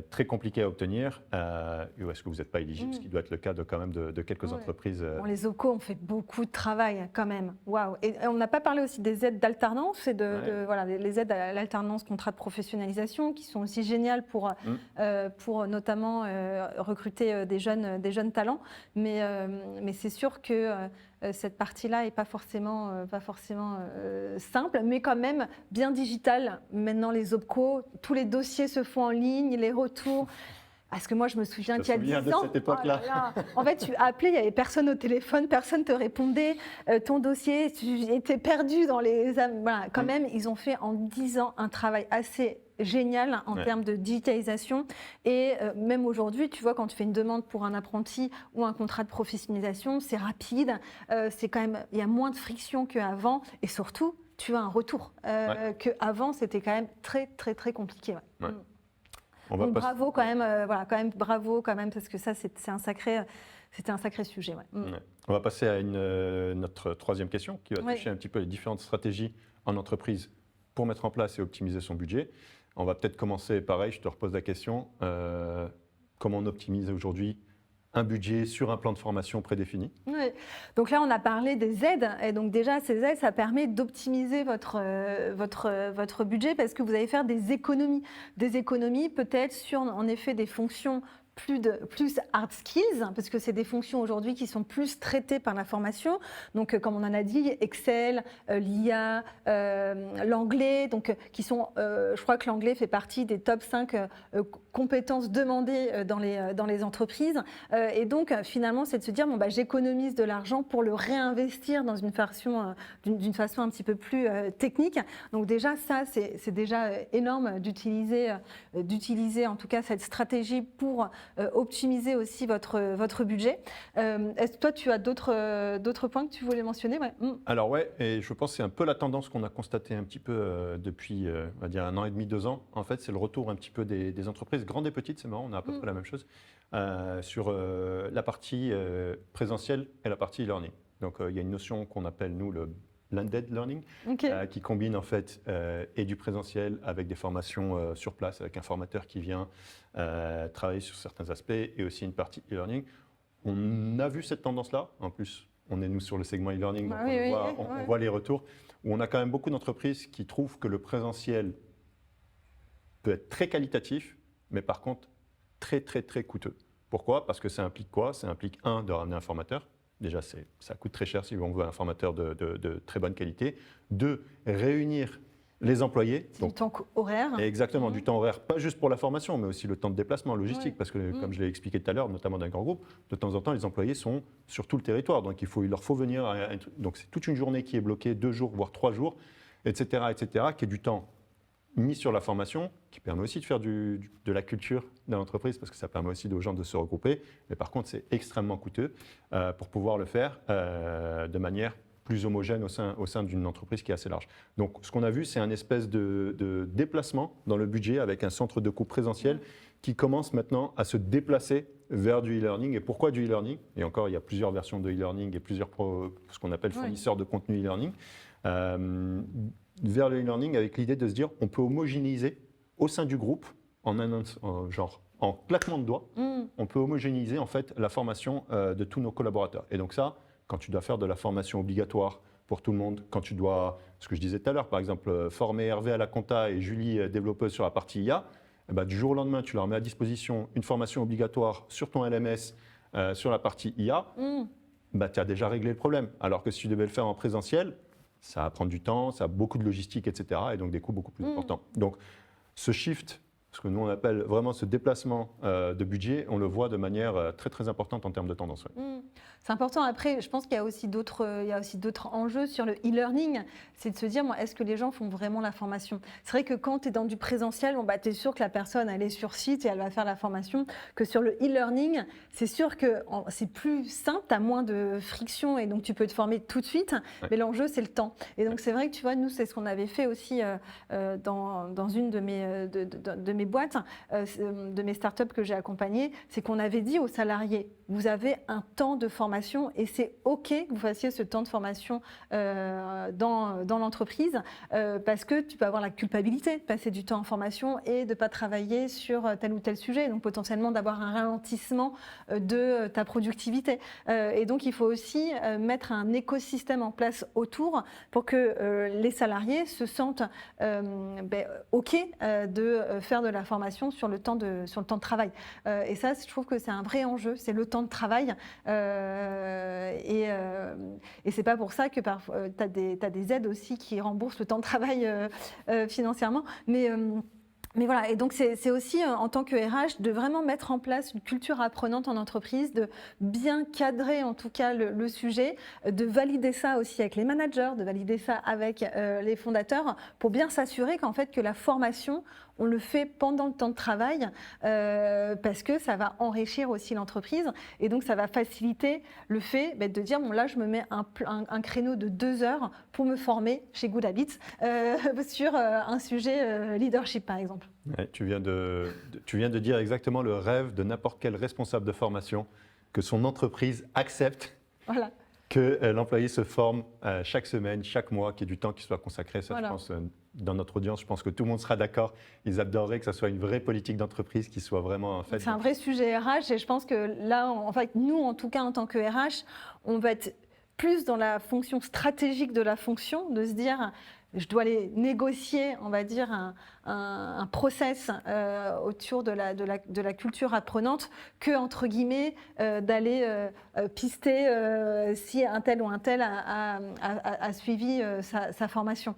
très compliqué à obtenir ou est-ce que vous n'êtes pas éligible, ce qui doit être le cas quand même de quelques entreprises Bon, les OPCO ont fait beaucoup de travail quand même. Waouh. Et on n'a pas parlé aussi des aides d'alternance et les aides à l'alternance, contrat de professionnalisation, qui sont aussi géniales pour notamment recruter des jeunes talents. Mais c'est sûr que cette partie-là n'est pas forcément simple, mais quand même bien digitale. Maintenant, les OPCO, tous les dossiers se font en ligne, les retours. Parce que moi, je me souviens qu'il y a 10 ans, de cette époque-là. En fait, tu appelais, il n'y avait personne au téléphone, personne ne te répondait. Ton dossier, tu étais perdu dans les... Voilà, quand même, ils ont fait en 10 ans un travail assez génial en termes de digitalisation. Et même aujourd'hui, tu vois, quand tu fais une demande pour un apprenti ou un contrat de professionnalisation, c'est rapide. C'est quand même, il y a moins de friction qu'avant. Et surtout, tu as un retour. Qu'avant, c'était quand même très, très, très compliqué. Donc bravo quand même, bravo quand même, parce que ça, c'était un sacré sujet. On va passer à notre troisième question qui va toucher un petit peu les différentes stratégies en entreprise pour mettre en place et optimiser son budget. On va peut-être commencer pareil, je te repose la question. Comment on optimise aujourd'hui un budget sur un plan de formation prédéfini? Oui. Donc là, on a parlé des aides. Et donc déjà, ces aides, ça permet d'optimiser votre budget parce que vous allez faire des économies. Des économies peut-être sur, en effet, des fonctions plus hard skills, parce que c'est des fonctions aujourd'hui qui sont plus traitées par la formation. Donc, comme on en a dit, Excel, l'IA, l'anglais, donc qui sont, je crois que l'anglais fait partie des top 5 compétences demandées dans les entreprises. Et donc, finalement, c'est de se dire, j'économise de l'argent pour le réinvestir dans d'une façon un petit peu plus technique. Donc déjà, ça, c'est déjà énorme d'utiliser en tout cas cette stratégie pour optimiser aussi votre budget. Est-ce que toi, tu as d'autres points que tu voulais mentionner? Ouais. Alors ouais, et je pense que c'est un peu la tendance qu'on a constatée un petit peu depuis, on va dire 1 an et demi, 2 ans. En fait, c'est le retour un petit peu des entreprises, grandes et petites, c'est marrant, on a à peu près la même chose, sur la partie présentielle et la partie e-learning. Donc il y a une notion qu'on appelle, nous, le blended learning, qui combine en fait et du présentiel avec des formations sur place, avec un formateur qui vient travailler sur certains aspects, et aussi une partie e-learning. On a vu cette tendance-là, en plus on est nous sur le segment e-learning, donc on voit les retours, où on a quand même beaucoup d'entreprises qui trouvent que le présentiel peut être très qualitatif, mais par contre très très très coûteux. Pourquoi? Parce que ça implique quoi? Ça implique de ramener un formateur. Déjà, ça coûte très cher si on veut un formateur de très bonne qualité. 2, réunir les employés. Donc, du temps horaire. Exactement, du temps horaire, pas juste pour la formation, mais aussi le temps de déplacement logistique, parce que comme je l'ai expliqué tout à l'heure, notamment dans un grand groupe, de temps en temps, les employés sont sur tout le territoire, donc il leur faut venir. Donc c'est toute une journée qui est bloquée, 2 jours, voire 3 jours, etc., qui est du temps mis sur la formation, qui permet aussi de faire de la culture dans l'entreprise, parce que ça permet aussi aux gens de se regrouper. Mais par contre, c'est extrêmement coûteux pour pouvoir le faire de manière plus homogène au sein d'une entreprise qui est assez large. Donc, ce qu'on a vu, c'est un espèce de déplacement dans le budget avec un centre de coût présentiel qui commence maintenant à se déplacer vers du e-learning. Et pourquoi du e-learning? Et encore, il y a plusieurs versions de e-learning et plusieurs ce qu'on appelle fournisseurs de contenu e-learning. Vers le e-learning avec l'idée de se dire on peut homogénéiser au sein du groupe en claquement de doigts, on peut homogénéiser en fait la formation de tous nos collaborateurs. Et donc ça, quand tu dois faire de la formation obligatoire pour tout le monde, quand tu dois, ce que je disais tout à l'heure, par exemple, former Hervé à la compta et Julie développeuse sur la partie IA, du jour au lendemain, tu leur mets à disposition une formation obligatoire sur ton LMS sur la partie IA, tu as déjà réglé le problème. Alors que si tu devais le faire en présentiel, ça va prendre du temps, ça a beaucoup de logistique, etc. et donc des coûts beaucoup plus importants. Donc ce shift, ce que nous on appelle vraiment ce déplacement de budget, on le voit de manière très très importante en termes de tendance. C'est important. Après, je pense qu'il y a aussi d'autres enjeux sur le e-learning. C'est de se dire, est-ce que les gens font vraiment la formation? C'est vrai que quand tu es dans du présentiel, tu es sûr que la personne, elle est sur site et elle va faire la formation. Que sur le e-learning, c'est sûr que c'est plus simple, tu as moins de friction et donc tu peux te former tout de suite. Ouais. Mais l'enjeu, c'est le temps. Et donc, c'est vrai que tu vois, nous, c'est ce qu'on avait fait aussi dans une de mes boîtes, de mes startups que j'ai accompagnées. C'est qu'on avait dit aux salariés, vous avez un temps de formation et c'est OK que vous fassiez ce temps de formation dans l'entreprise parce que tu peux avoir la culpabilité de passer du temps en formation et de ne pas travailler sur tel ou tel sujet, donc potentiellement d'avoir un ralentissement de ta productivité. Et donc, il faut aussi mettre un écosystème en place autour pour que les salariés se sentent OK de faire de la formation sur le temps de travail. Et ça, je trouve que c'est un vrai enjeu, c'est le temps de travail. Et c'est pas pour ça que parfois tu as des aides aussi qui remboursent le temps de travail financièrement. Mais voilà, et donc c'est aussi en tant que RH de vraiment mettre en place une culture apprenante en entreprise, de bien cadrer en tout cas le sujet, de valider ça aussi avec les managers, de valider ça avec les fondateurs pour bien s'assurer qu'en fait que la formation, on le fait pendant le temps de travail parce que ça va enrichir aussi l'entreprise et donc ça va faciliter le fait de dire bon là je me mets un créneau de 2 heures pour me former chez Good Habits sur un sujet leadership par exemple. Ouais, tu viens de dire exactement le rêve de n'importe quel responsable de formation, que son entreprise accepte que l'employé se forme chaque semaine, chaque mois, qu'il y ait du temps qui soit consacré. Ça, je pense, dans notre audience, je pense que tout le monde sera d'accord. Ils adoreraient que ça soit une vraie politique d'entreprise qui soit vraiment en fait. C'est un vrai sujet RH et je pense que là, en fait, nous, en tout cas, en tant que RH, on va être plus dans la fonction stratégique de la fonction, de se dire je dois aller négocier, on va dire, un process autour de la culture apprenante que, entre guillemets, d'aller pister si un tel ou un tel a suivi sa formation,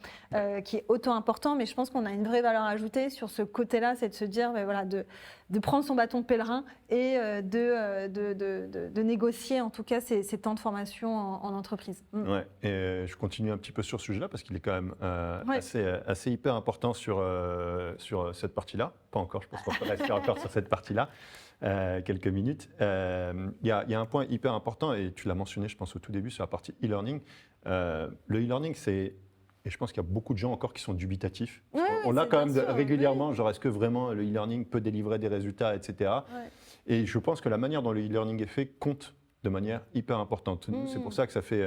qui est autant important. Mais je pense qu'on a une vraie valeur ajoutée sur ce côté-là, c'est de se dire, de prendre son bâton de pèlerin et de négocier, en tout cas, ces temps de formation en entreprise. Ouais, et je continue un petit peu sur ce sujet-là parce qu'il est quand même assez hyper important sur cette partie-là. Pas encore, je pense qu'on peut rester encore sur cette partie-là. quelques minutes. Il y a un point hyper important, et tu l'as mentionné, je pense, au tout début, sur la partie e-learning. Le e-learning, c'est... Et je pense qu'il y a beaucoup de gens encore qui sont dubitatifs. Ouais, On l'a quand même régulièrement, oui. genre est-ce que vraiment le e-learning peut délivrer des résultats, etc. Ouais. Et je pense que la manière dont le e-learning est fait compte de manière hyper importante. C'est pour ça que ça fait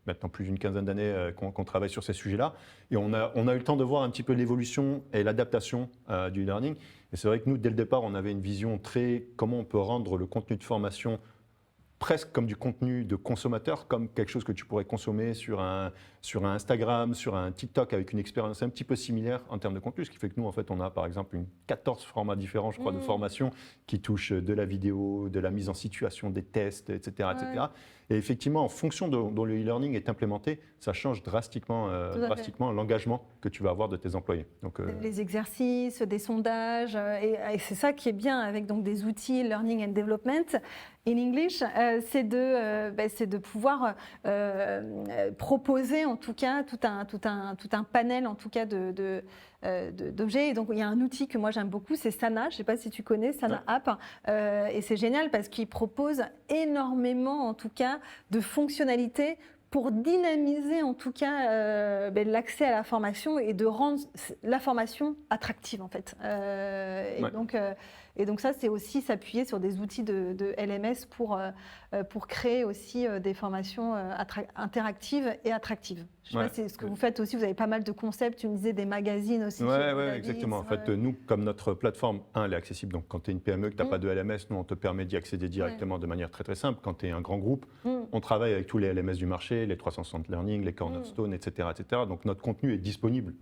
maintenant plus d'une quinzaine d'années qu'on travaille sur ces sujets-là. Et on a eu le temps de voir un petit peu l'évolution et l'adaptation du e-learning. Et c'est vrai que nous, dès le départ, on avait une vision très comment on peut rendre le contenu de formation presque comme du contenu de consommateur, comme quelque chose que tu pourrais consommer sur un Instagram, sur un TikTok, avec une expérience un petit peu similaire en termes de contenu. Ce qui fait que nous, en fait, on a par exemple 14 formats différents, je crois, de formation qui touchent de la vidéo, de la mise en situation, des tests, etc. Ouais. etc. Et effectivement, en fonction de dont le e-learning est implémenté, ça change drastiquement l'engagement que tu vas avoir de tes employés. Donc, les exercices, des sondages, et c'est ça qui est bien avec donc, des outils Learning and Development in English, c'est de pouvoir proposer en tout cas tout un panel en tout cas d'objets. Et donc il y a un outil que moi j'aime beaucoup, c'est Sana. Je ne sais pas si tu connais Sana App, et c'est génial parce qu'il propose énormément en tout cas de fonctionnalités pour dynamiser en tout cas l'accès à la formation et de rendre la formation attractive en fait. Et donc ça, c'est aussi s'appuyer sur des outils de LMS pour créer aussi des formations interactives et attractives. Je ne sais pas si c'est ce que vous faites aussi, vous avez pas mal de concepts, tu me disais des magazines aussi. Oui, exactement. En fait, nous, comme notre plateforme, elle est accessible. Donc, quand tu es une PME, que tu n'as pas de LMS, nous, on te permet d'y accéder directement de manière très, très simple. Quand tu es un grand groupe, on travaille avec tous les LMS du marché, les 360 Learning, les Cornerstone, etc., etc. Donc, notre contenu est disponible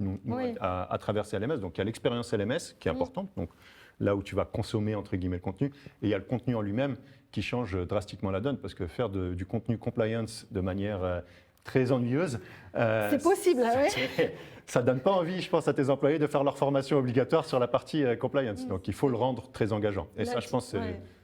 à travers ces LMS. Donc, il y a l'expérience LMS qui est importante. Donc, là où tu vas consommer, entre guillemets, le contenu. Et il y a le contenu en lui-même qui change drastiquement la donne. Parce que faire du contenu compliance de manière très ennuyeuse... c'est possible, oui. Ça ne donne pas envie, je pense, à tes employés de faire leur formation obligatoire sur la partie compliance. Donc, il faut le rendre très engageant. Et ça, je pense,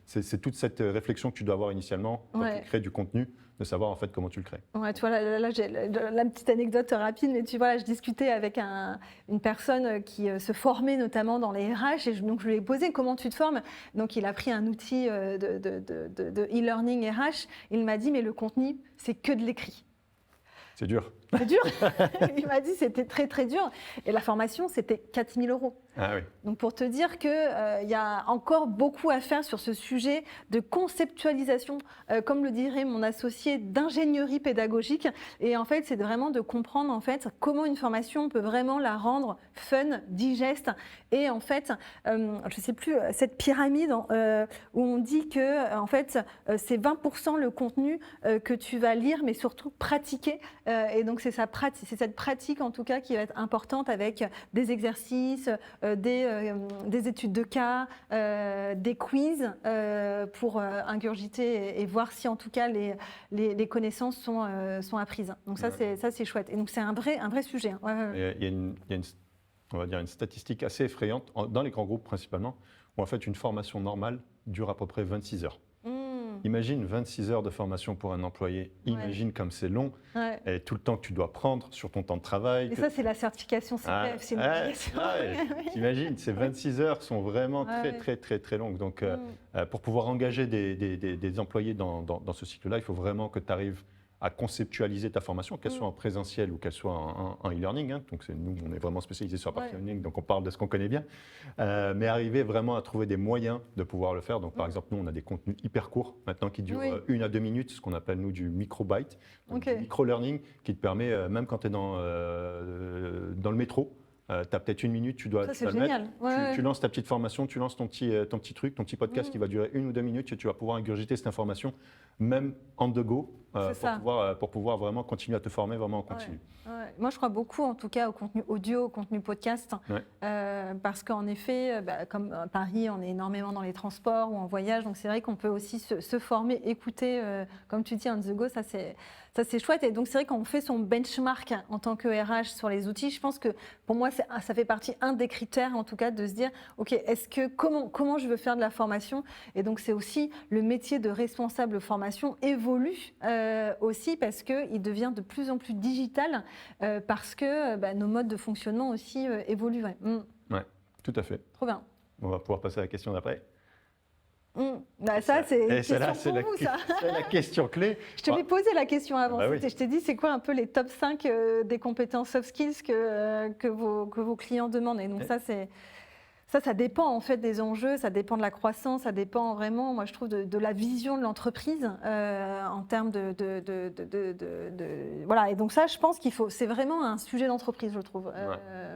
c'est toute cette réflexion que tu dois avoir initialement quand tu crées du contenu, de savoir en fait comment tu le crées. Ouais, tu vois, là j'ai la petite anecdote rapide, mais tu vois, là, je discutais avec une personne qui se formait notamment dans les RH, et donc je lui ai posé comment tu te formes. Donc il a pris un outil de e-learning RH. Il m'a dit, mais le contenu, c'est que de l'écrit. C'est dur. C'est dur. Il m'a dit c'était très très dur. Et la formation, c'était 4 000 €. Ah oui. Donc pour te dire qu'il y a encore beaucoup à faire sur ce sujet de conceptualisation, comme le dirait mon associé, d'ingénierie pédagogique. Et en fait, c'est vraiment de comprendre en fait comment une formation on peut vraiment la rendre fun, digeste. Et en fait, je ne sais plus, cette pyramide où on dit que en fait, c'est 20% le contenu que tu vas lire, mais surtout pratiquer. Et donc c'est cette pratique en tout cas qui va être importante avec des exercices, des études de cas, des quiz pour ingurgiter et voir si en tout cas les connaissances sont apprises. Donc ça c'est chouette. Et donc c'est un vrai sujet. Il y a on va dire une statistique assez effrayante dans les grands groupes principalement, où en fait une formation normale dure à peu près 26 heures. Imagine 26 heures de formation pour un employé. Imagine comme c'est long et tout le temps que tu dois prendre sur ton temps de travail. Et ça, c'est la certification CPF, c'est une obligation. T'imagines, ces 26 heures sont vraiment très longues. Donc, pour pouvoir engager des employés dans ce cycle-là, il faut vraiment que tu arrives à conceptualiser ta formation, qu'elle soit en présentiel ou qu'elle soit en e-learning. Donc nous, on est vraiment spécialisé sur la partie e-learning, donc on parle de ce qu'on connaît bien. Mais arriver vraiment à trouver des moyens de pouvoir le faire. Donc par exemple, nous, on a des contenus hyper courts maintenant qui durent 1 à 2 minutes, ce qu'on appelle nous du micro-byte, du micro-learning qui te permet, même quand tu es dans le métro, tu as peut-être 1 minute, tu dois le mettre. Tu lances ta petite formation, tu lances ton petit truc, ton petit podcast qui va durer 1 ou 2 minutes et tu vas pouvoir ingurgiter cette information, même on the go, pour pouvoir vraiment continuer à te former vraiment en continu. Moi, je crois beaucoup, en tout cas, au contenu audio, au contenu podcast, parce qu'en effet, comme à Paris, on est énormément dans les transports ou en voyage, donc c'est vrai qu'on peut aussi se former, écouter, comme tu dis, on the go, ça c'est chouette. Et donc c'est vrai qu'on fait son benchmark en tant que RH sur les outils. Je pense que pour moi, ça fait partie un des critères, en tout cas, de se dire, ok, comment je veux faire de la formation? Et donc c'est aussi le métier de responsable formation évolue aussi parce qu'il devient de plus en plus digital parce que nos modes de fonctionnement aussi évoluent. Ouais, tout à fait. Trop bien. On va pouvoir passer à la question d'après. Bah, ça, c'est une Et c'est question pour vous, ça. c'est la question clé. Je te l'ai posé la question avant. Bah oui. Je t'ai dit, c'est quoi un peu les top 5 des compétences soft skills que vos clients demandent. Et donc ça dépend en fait des enjeux, ça dépend de la croissance, ça dépend vraiment, moi je trouve, de la vision de l'entreprise en termes voilà. Et donc ça, je pense c'est vraiment un sujet d'entreprise, je trouve.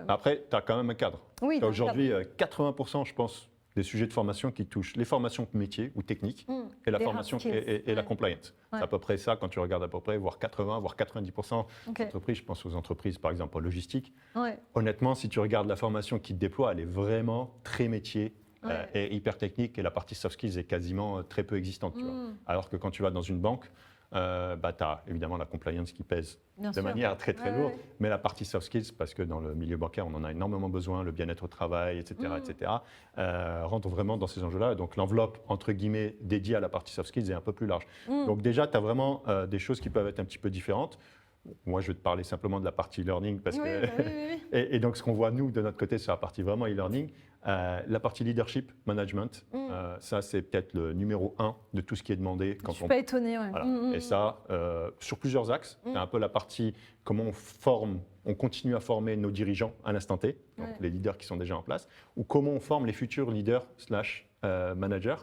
Après, tu as quand même un cadre. Oui, Tu as aujourd'hui 80%, je pense, des sujets de formation qui touchent les formations métiers ou techniques et la les formation hard skills. et la compliance. Ouais. C'est à peu près ça quand tu regardes à peu près, voire 80, voire 90% Ok. d'entreprises. Je pense aux entreprises, par exemple, en logistique. Ouais. Honnêtement, si tu regardes la formation qui te déploie, elle est vraiment très métier Ouais. et hyper technique et la partie soft skills est quasiment très peu existante. Tu vois. Alors que quand tu vas dans une banque, tu as évidemment la compliance qui pèse Bien de sûr. manière très très Ouais, lourde, ouais. mais la partie soft skills, parce que dans le milieu bancaire, on en a énormément besoin, le bien-être au travail, etc., rentre vraiment dans ces enjeux-là. Donc l'enveloppe, entre guillemets, dédiée à la partie soft skills est un peu plus large. Donc déjà, tu as vraiment des choses qui peuvent être un petit peu différentes. Moi, je vais te parler simplement de la partie e-learning parce Oui, que bah oui. et donc, ce qu'on voit, nous, de notre côté, sur la partie vraiment e-learning, la partie leadership, management, ça, c'est peut-être le numéro 1 de tout ce qui est demandé. Je ne suis pas étonnée. Ouais. Voilà. Et ça, sur plusieurs axes. C'est un peu la partie comment on continue à former nos dirigeants à l'instant T, donc les leaders qui sont déjà en place, ou comment on forme les futurs leaders / managers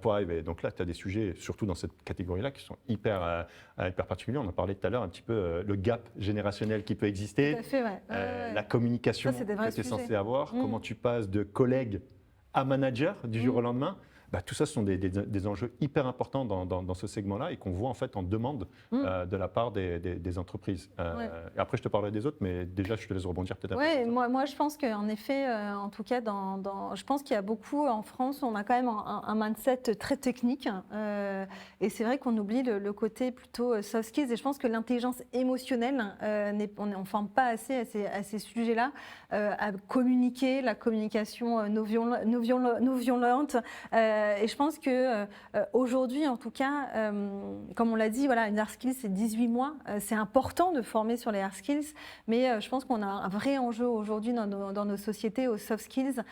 pour arriver. Donc là, tu as des sujets, surtout dans cette catégorie-là, qui sont hyper particuliers. On en parlait tout à l'heure, un petit peu le gap générationnel qui peut exister, Tout à fait, ouais. la communication Ça, c'est des que vrais tu es sujets. censé avoir, comment tu passes de collègue à manager du jour au lendemain. Tout ça, ce sont des enjeux hyper importants dans ce segment-là et qu'on voit en fait en demande de la part des entreprises. Et après, je te parlerai des autres, mais déjà, je te laisse rebondir peut-être un peu. Oui, moi je pense qu'en effet, en tout cas, je pense qu'il y a beaucoup en France, on a quand même un mindset très technique. Et c'est vrai qu'on oublie le côté plutôt soft skills. Et je pense que l'intelligence émotionnelle, on ne forme pas assez à ces sujets-là, à communiquer, la communication non violente. Et je pense qu'aujourd'hui, en tout cas, comme on l'a dit, voilà, une hard skills, c'est 18 mois. C'est important de former sur les hard skills, mais je pense qu'on a un vrai enjeu aujourd'hui dans nos sociétés aux soft skills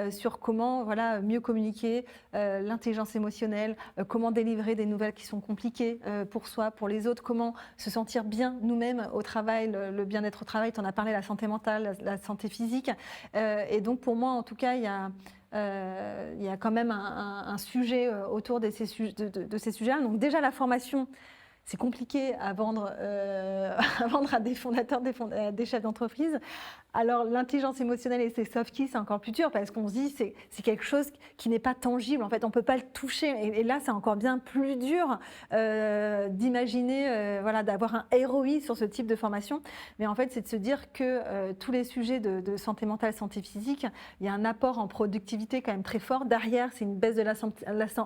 sur comment mieux communiquer, l'intelligence émotionnelle, comment délivrer des nouvelles qui sont compliquées pour soi, pour les autres, comment se sentir bien nous-mêmes au travail, le bien-être au travail. Tu en as parlé, la santé mentale, la santé physique. Et donc pour moi, en tout cas, il y a quand même un sujet autour de ces sujets-là. Donc déjà, la formation, c'est compliqué à vendre, à des fondateurs, des chefs d'entreprise. Alors l'intelligence émotionnelle et ses soft skills, c'est encore plus dur parce qu'on se dit c'est quelque chose qui n'est pas tangible. En fait, on ne peut pas le toucher. Et là, c'est encore bien plus dur d'imaginer, d'avoir un ROI sur ce type de formation. Mais en fait, c'est de se dire que tous les sujets de santé mentale, santé physique, il y a un apport en productivité quand même très fort. Derrière, c'est une baisse de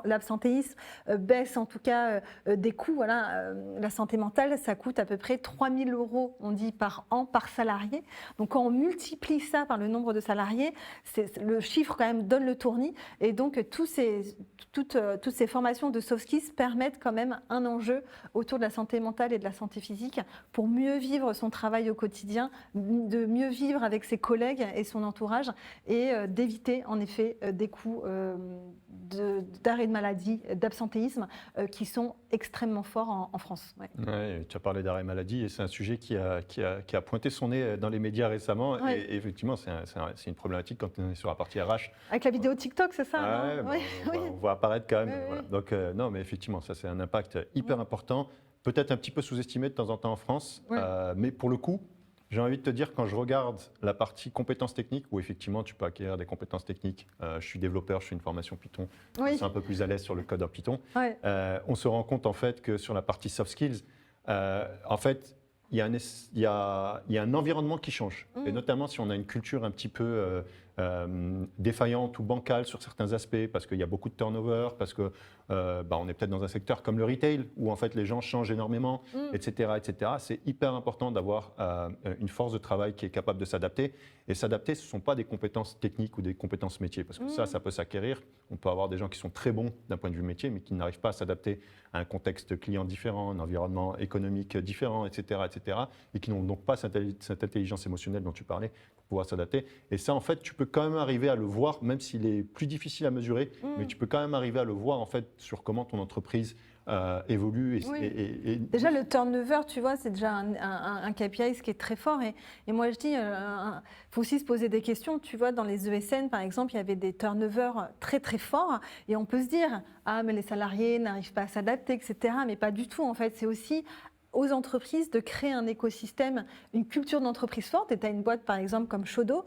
l'absentéisme, baisse en tout cas des coûts. Voilà, la santé mentale, ça coûte à peu près 3 000 €, on dit, par an, par salarié. Donc, quand on multiplie ça par le nombre de salariés, le chiffre quand même donne le tournis. Et donc, toutes ces formations de soft skills permettent quand même un enjeu autour de la santé mentale et de la santé physique pour mieux vivre son travail au quotidien, de mieux vivre avec ses collègues et son entourage et d'éviter en effet des coûts d'arrêt de maladie, d'absentéisme qui sont extrêmement forts en France. Ouais. Ouais, tu as parlé d'arrêt maladie et c'est un sujet qui a pointé son nez dans les médias récemment. Ouais. Et effectivement, c'est une problématique quand on est sur la partie RH. Avec la vidéo TikTok, c'est ça On voit apparaître quand même. Ouais, voilà. ouais. Donc, non, mais effectivement, ça, c'est un impact hyper important, peut-être un petit peu sous-estimé de temps en temps en France. Ouais. Mais pour le coup, j'ai envie de te dire, quand je regarde la partie compétences techniques, où effectivement tu peux acquérir des compétences techniques, je suis développeur, je fais une formation Python, Oui. je suis un peu plus à l'aise sur le code en Python, Ouais. on se rend compte en fait que sur la partie soft skills, en fait, il y a un environnement qui change. Et notamment si on a une culture un petit peu défaillante ou bancale sur certains aspects, parce qu'il y a beaucoup de turnover, parce que on est peut-être dans un secteur comme le retail, où en fait les gens changent énormément, etc., etc. C'est hyper important d'avoir une force de travail qui est capable de s'adapter. Et s'adapter, ce ne sont pas des compétences techniques ou des compétences métiers, parce que ça peut s'acquérir. On peut avoir des gens qui sont très bons d'un point de vue métier, mais qui n'arrivent pas à s'adapter à un contexte client différent, un environnement économique différent, etc., etc., et qui n'ont donc pas cette intelligence émotionnelle dont tu parlais pour pouvoir s'adapter. Et ça, en fait, tu peux peux quand même arriver à le voir, même s'il est plus difficile à mesurer, mais tu peux quand même arriver à le voir en fait sur comment ton entreprise évolue. Déjà, le turnover, tu vois, c'est déjà un KPI, ce qui est très fort. Et moi, je dis, il faut aussi se poser des questions. Tu vois, dans les ESN, par exemple, il y avait des turnovers très, très forts. Et on peut se dire, ah, mais les salariés n'arrivent pas à s'adapter, etc. Mais pas du tout, en fait. C'est aussi aux entreprises de créer un écosystème, une culture d'entreprise forte. Et tu as une boîte, par exemple, comme Shodo,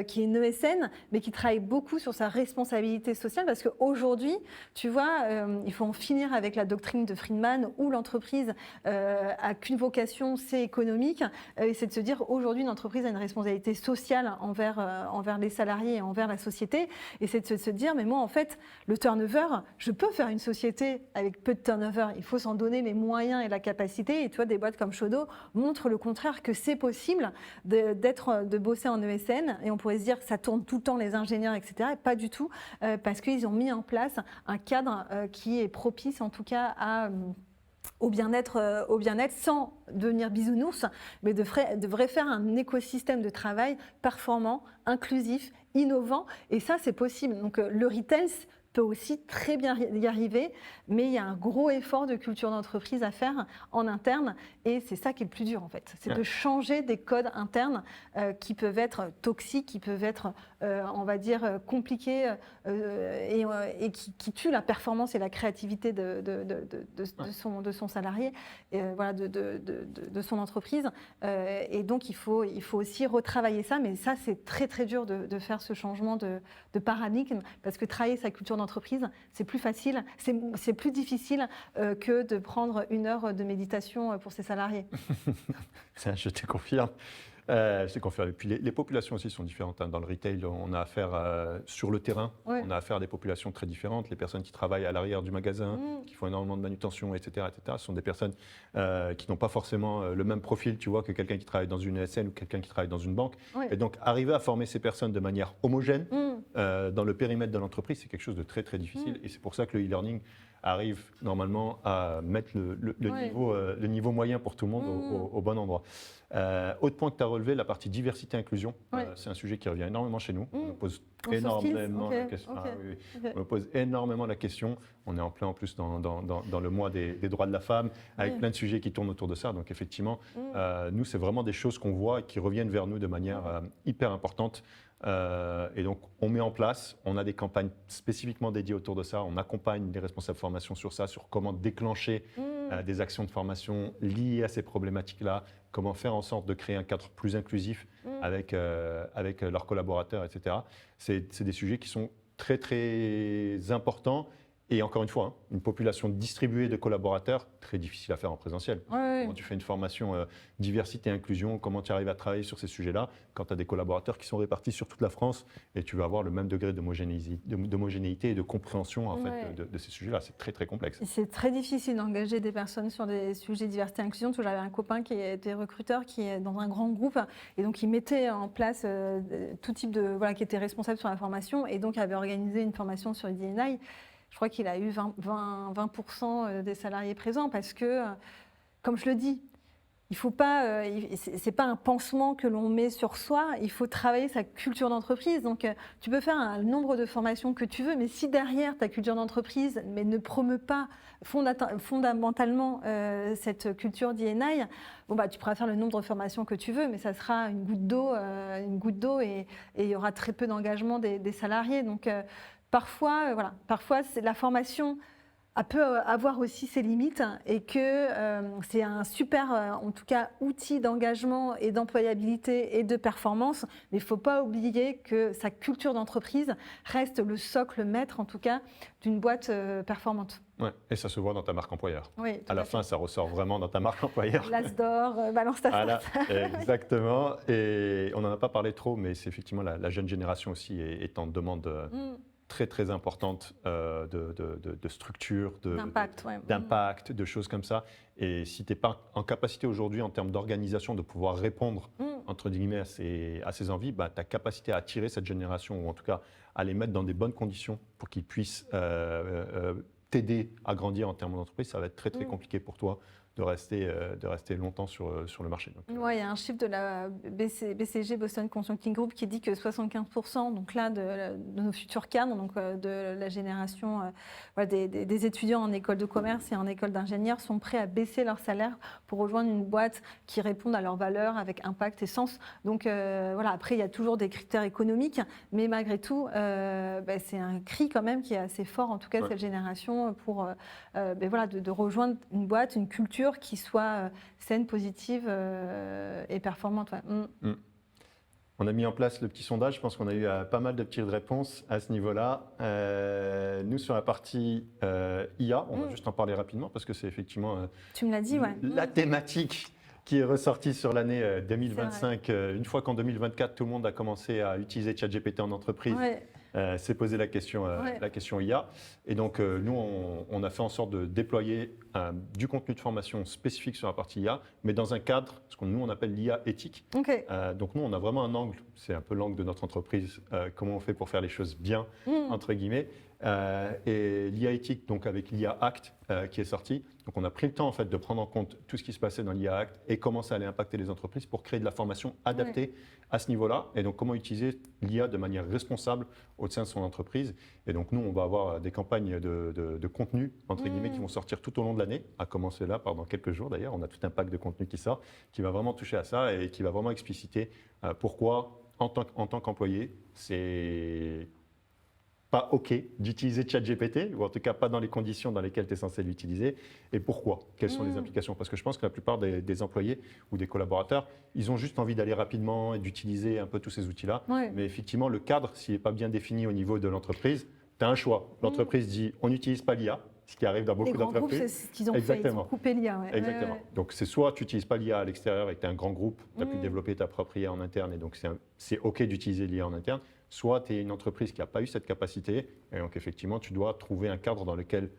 qui est une ESN, mais qui travaille beaucoup sur sa responsabilité sociale, parce qu'aujourd'hui, tu vois, il faut en finir avec la doctrine de Friedman, où l'entreprise a qu'une vocation, c'est économique, et c'est de se dire, aujourd'hui, une entreprise a une responsabilité sociale envers les salariés et envers la société, et c'est de se dire, mais moi, en fait, le turnover, je peux faire une société avec peu de turnover, il faut s'en donner les moyens et la capacité, et tu vois, des boîtes comme Shodo montrent le contraire, que c'est possible de bosser en ESN, et on pourrait se dire que ça tourne tout le temps, les ingénieurs, etc. Et pas du tout, parce qu'ils ont mis en place un cadre qui est propice, en tout cas, au bien-être sans devenir bisounours, mais devrait faire un écosystème de travail performant, inclusif, innovant, et ça, c'est possible. Donc, le retail peut aussi très bien y arriver, mais il y a un gros effort de culture d'entreprise à faire en interne, et c'est ça qui est le plus dur en fait, c'est de changer des codes internes qui peuvent être toxiques, qui peuvent être, on va dire, compliqués et qui tuent la performance et la créativité de son salarié, voilà, de son entreprise, et donc il faut aussi retravailler ça, mais ça c'est très très dur de faire ce changement de paradigme, parce que travailler sa culture d'entreprise, c'est plus facile, c'est plus difficile que de prendre 1 heure de méditation pour ses salariés. Je te confirme. Et puis les populations aussi sont différentes. Dans le retail, on a affaire sur le terrain, on a affaire à des populations très différentes. Les personnes qui travaillent à l'arrière du magasin, qui font énormément de manutention, etc., ce sont des personnes qui n'ont pas forcément le même profil, tu vois, que quelqu'un qui travaille dans une ESN ou quelqu'un qui travaille dans une banque. Et donc, arriver à former ces personnes de manière homogène dans le périmètre de l'entreprise, c'est quelque chose de très, très difficile. Et c'est pour ça que le e-learning arrive normalement à mettre le niveau moyen pour tout le monde au bon endroit. Autre point que tu as relevé, la partie diversité et inclusion, c'est un sujet qui revient énormément chez nous. On nous pose énormément la question. On nous pose énormément la question. On est en plein en plus dans le mois des droits de la femme, avec plein de sujets qui tournent autour de ça. Donc effectivement, nous, c'est vraiment des choses qu'on voit et qui reviennent vers nous de manière hyper importante. Et donc, on met en place, on a des campagnes spécifiquement dédiées autour de ça. On accompagne les responsables formation sur ça, sur comment déclencher des actions de formation liées à ces problématiques-là, comment faire en sorte de créer un cadre plus inclusif avec leurs collaborateurs, etc. C'est des sujets qui sont très, très importants. Et encore une fois, une population distribuée de collaborateurs, très difficile à faire en présentiel. Comment tu fais une formation diversité et inclusion, comment tu arrives à travailler sur ces sujets-là quand tu as des collaborateurs qui sont répartis sur toute la France et tu vas avoir le même degré d'homogénéité et de compréhension en fait, de ces sujets-là. C'est très, très complexe. C'est très difficile d'engager des personnes sur des sujets diversité et inclusion. J'avais un copain qui était recruteur, qui est dans un grand groupe, et donc il mettait en place tout type qui était responsable sur la formation, et donc il avait organisé une formation sur D&I. Je crois qu'il a eu 20% des salariés présents, parce que, comme je le dis, il faut pas, c'est pas un pansement que l'on met sur soi, il faut travailler sa culture d'entreprise. Donc, tu peux faire un nombre de formations que tu veux, mais si derrière ta culture d'entreprise ne promeut pas fondamentalement cette culture D&I, tu pourras faire le nombre de formations que tu veux, mais ça sera une goutte d'eau, et il y aura très peu d'engagement des salariés. Donc, parfois, la formation peut avoir aussi ses limites, et que c'est un super, en tout cas, outil d'engagement et d'employabilité et de performance. Mais il ne faut pas oublier que sa culture d'entreprise reste le socle maître, en tout cas, d'une boîte performante. Ouais, et ça se voit dans ta marque employeur. Oui, à la fin, ça ressort vraiment dans ta marque employeur. L'as d'or, balance ta voilà, exactement. Et on n'en a pas parlé trop, mais c'est effectivement la jeune génération aussi est en demande très, très importante de structure, d'impact, de choses comme ça. Et si tu n'es pas en capacité aujourd'hui, en termes d'organisation, de pouvoir répondre, entre guillemets, à ces envies, ta capacité à attirer cette génération, ou en tout cas à les mettre dans des bonnes conditions pour qu'ils puissent t'aider à grandir en termes d'entreprise, ça va être très très compliqué pour toi de rester longtemps sur le marché. Oui, il y a un chiffre de la BCG, Boston Consulting Group, qui dit que 75% donc là, de nos futurs cadres, donc de la génération des étudiants en école de commerce et en école d'ingénieurs, sont prêts à baisser leur salaire pour rejoindre une boîte qui réponde à leurs valeurs avec impact et sens. Donc voilà, après, il y a toujours des critères économiques, mais malgré tout, c'est un cri quand même qui est assez fort, en tout cas, cette génération, pour de rejoindre une boîte, une culture qui soit saine, positive et performante. On a mis en place le petit sondage, je pense qu'on a eu pas mal de petites réponses à ce niveau-là. Nous, sur la partie IA, on va juste en parler rapidement parce que c'est effectivement tu me l'as dit, la thématique qui est ressortie sur l'année 2025. Une fois qu'en 2024, tout le monde a commencé à utiliser ChatGPT en entreprise, s'est posé la question IA. Et donc, nous, on a fait en sorte de déployer du contenu de formation spécifique sur la partie IA, mais dans un cadre, ce que nous, on appelle l'IA éthique. Donc, nous, on a vraiment un angle, c'est un peu l'angle de notre entreprise, comment on fait pour faire les choses bien, entre guillemets. Et l'IA éthique, donc avec l'IA Act qui est sorti. Donc on a pris le temps en fait de prendre en compte tout ce qui se passait dans l'IA Act et comment ça allait impacter les entreprises pour créer de la formation adaptée à ce niveau-là. Et donc comment utiliser l'IA de manière responsable au sein de son entreprise. Et donc nous, on va avoir des campagnes de contenu, entre guillemets, qui vont sortir tout au long de l'année, à commencer là, pendant quelques jours d'ailleurs. On a tout un pack de contenu qui sort, qui va vraiment toucher à ça et qui va vraiment expliciter pourquoi, en tant qu'employé, c'est pas OK d'utiliser ChatGPT, ou en tout cas pas dans les conditions dans lesquelles tu es censé l'utiliser, et pourquoi, quelles sont les implications. Parce que je pense que la plupart des employés ou des collaborateurs, ils ont juste envie d'aller rapidement et d'utiliser un peu tous ces outils-là. Mais effectivement, le cadre, s'il n'est pas bien défini au niveau de l'entreprise, tu as un choix. L'entreprise dit on n'utilise pas l'IA, ce qui arrive dans beaucoup d'entreprises. C'est ce qu'ils ont fait, ils ont coupé l'IA. Exactement. Donc c'est soit tu n'utilises pas l'IA à l'extérieur et que tu es un grand groupe, tu as pu développer ta propre IA en interne et donc c'est OK d'utiliser l'IA en interne, soit tu es une entreprise qui n'a pas eu cette capacité et donc effectivement tu dois trouver un cadre dans lequel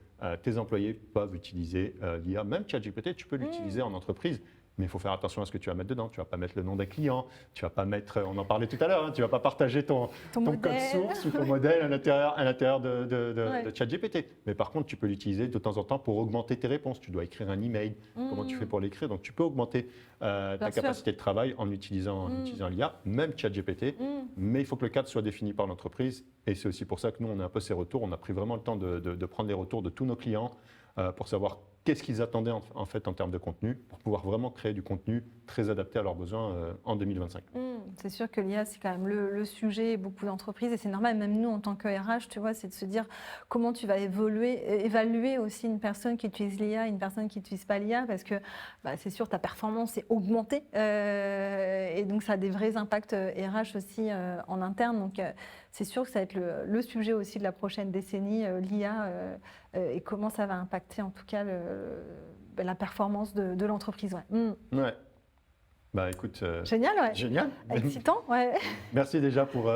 tes employés peuvent utiliser l'IA. Même ChatGPT, tu peux l'utiliser en entreprise. Mais il faut faire attention à ce que tu vas mettre dedans. Tu ne vas pas mettre le nom d'un client, tu vas pas mettre, on en parlait tout à l'heure, tu ne vas pas partager ton code source ou ton modèle à l'intérieur de ChatGPT. Mais par contre, tu peux l'utiliser de temps en temps pour augmenter tes réponses. Tu dois écrire un email, comment tu fais pour l'écrire. Donc tu peux augmenter ta capacité de travail en utilisant l'IA, même ChatGPT. Mais il faut que le cadre soit défini par l'entreprise. Et c'est aussi pour ça que nous, on a un peu ces retours. On a pris vraiment le temps de prendre les retours de tous nos clients pour savoir qu'est-ce qu'ils attendaient en fait en termes de contenu pour pouvoir vraiment créer du contenu très adapté à leurs besoins en 2025. C'est sûr que l'IA, c'est quand même le sujet, beaucoup d'entreprises, et c'est normal, même nous en tant que RH, tu vois, c'est de se dire comment tu vas évaluer aussi une personne qui utilise l'IA, une personne qui n'utilise pas l'IA, parce que c'est sûr, ta performance est augmentée, et donc ça a des vrais impacts RH aussi en interne, donc c'est sûr que ça va être le sujet aussi de la prochaine décennie, l'IA, et comment ça va impacter en tout cas la performance de l'entreprise. Ouais. Bah écoute, génial, génial. Excitant, Merci déjà pour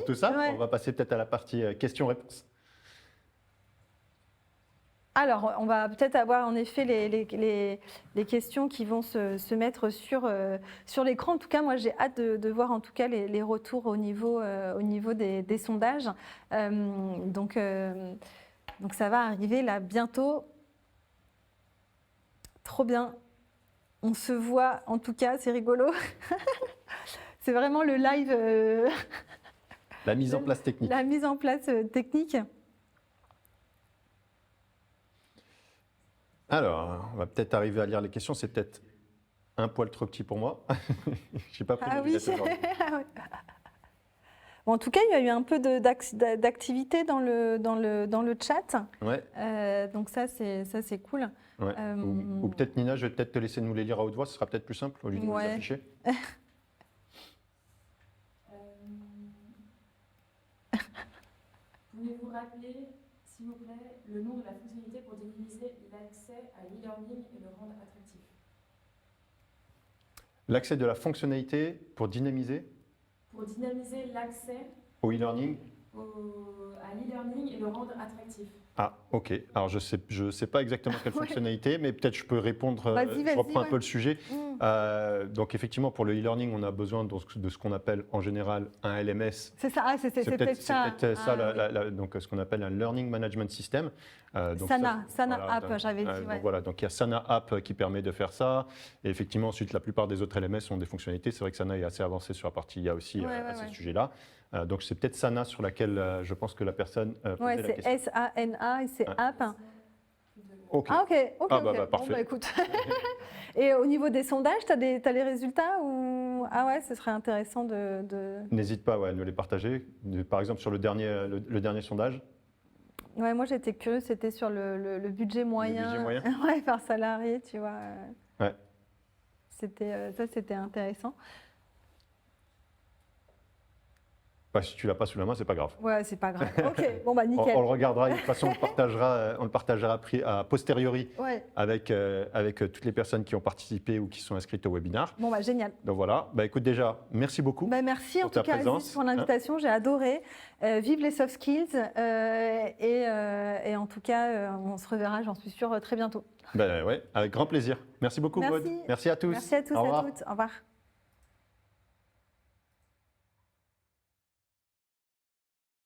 tout ça. Ouais. On va passer peut-être à la partie questions-réponses. Alors, on va peut-être avoir en effet les questions qui vont se mettre sur l'écran. En tout cas, moi, j'ai hâte de voir en tout cas les retours au niveau des sondages. Donc, ça va arriver là bientôt. Trop bien. On se voit, en tout cas, c'est rigolo. C'est vraiment le live. La mise en place technique. La mise en place technique. Alors, on va peut-être arriver à lire les questions. C'est peut-être un poil trop petit pour moi. Je n'ai pas pris aujourd'hui. Bon, en tout cas, il y a eu un peu d'activité dans le chat. Ouais. Donc ça, c'est cool. Ouais. Ou peut-être, Nina, je vais peut-être te laisser nous les lire à haute voix. Ce sera peut-être plus simple au lieu de nous les afficher. Pouvez-vous rappeler, s'il vous plaît, le nom de la fonctionnalité pour dynamiser l'accès à l'e-learning et le rendre attractif? L'accès de la fonctionnalité pour dynamiser? Pour dynamiser l'accès au e-learning? À l'e-learning et le rendre attractif. Ah, ok. Alors, je sais pas exactement quelle Ouais. fonctionnalité, mais peut-être je peux répondre. Vas-y, Je reprends un ouais. peu le sujet. Mm. Donc, effectivement, pour le e-learning, on a besoin de ce qu'on appelle en général un LMS. C'est ça, c'est peut-être ça. C'est peut-être ça, Ah, oui. donc, ce qu'on appelle un Learning Management System. Donc Sana voilà, App, j'avais dit. donc Ouais. voilà, donc il y a Sana App qui permet de faire ça. Et effectivement, ensuite, la plupart des autres LMS ont des fonctionnalités. C'est vrai que Sana est assez avancé sur la partie IA aussi Ouais, à ouais, ce ouais. sujet-là. Donc c'est peut-être Sana sur laquelle je pense que la personne posait Ouais, la c'est question. SANA et c'est Ah. App. Ok. Ah, ok. Ah, Ok. Bon, parfait. écoute. Et au niveau des sondages, tu as les résultats ou... Ah ouais, ce serait intéressant de... N'hésite pas à nous les partager. Par exemple, sur le dernier sondage. Ouais, moi j'étais curieuse, c'était sur le budget moyen, budget moyen ouais, par salarié, tu vois. Ouais. Ça, c'était intéressant. Bah, si tu l'as pas sous la main, c'est pas grave. Ouais, c'est pas grave. Ok, bon bah On nickel. le regardera. De toute façon, on le partagera a posteriori Ouais, avec toutes les personnes qui ont participé ou qui sont inscrites au webinar. bon bah génial. Donc voilà. Bah, écoute, déjà, merci beaucoup. Bah, merci en pour tout ta cas présence, Aziz pour l'invitation, j'ai adoré. Vive les soft skills et en tout cas, on se reverra, j'en suis sûre, très bientôt. Ben ouais, avec grand plaisir. Merci beaucoup, Merci. Maud. Merci à tous. Merci à tous Au et à revoir. toutes. Au revoir.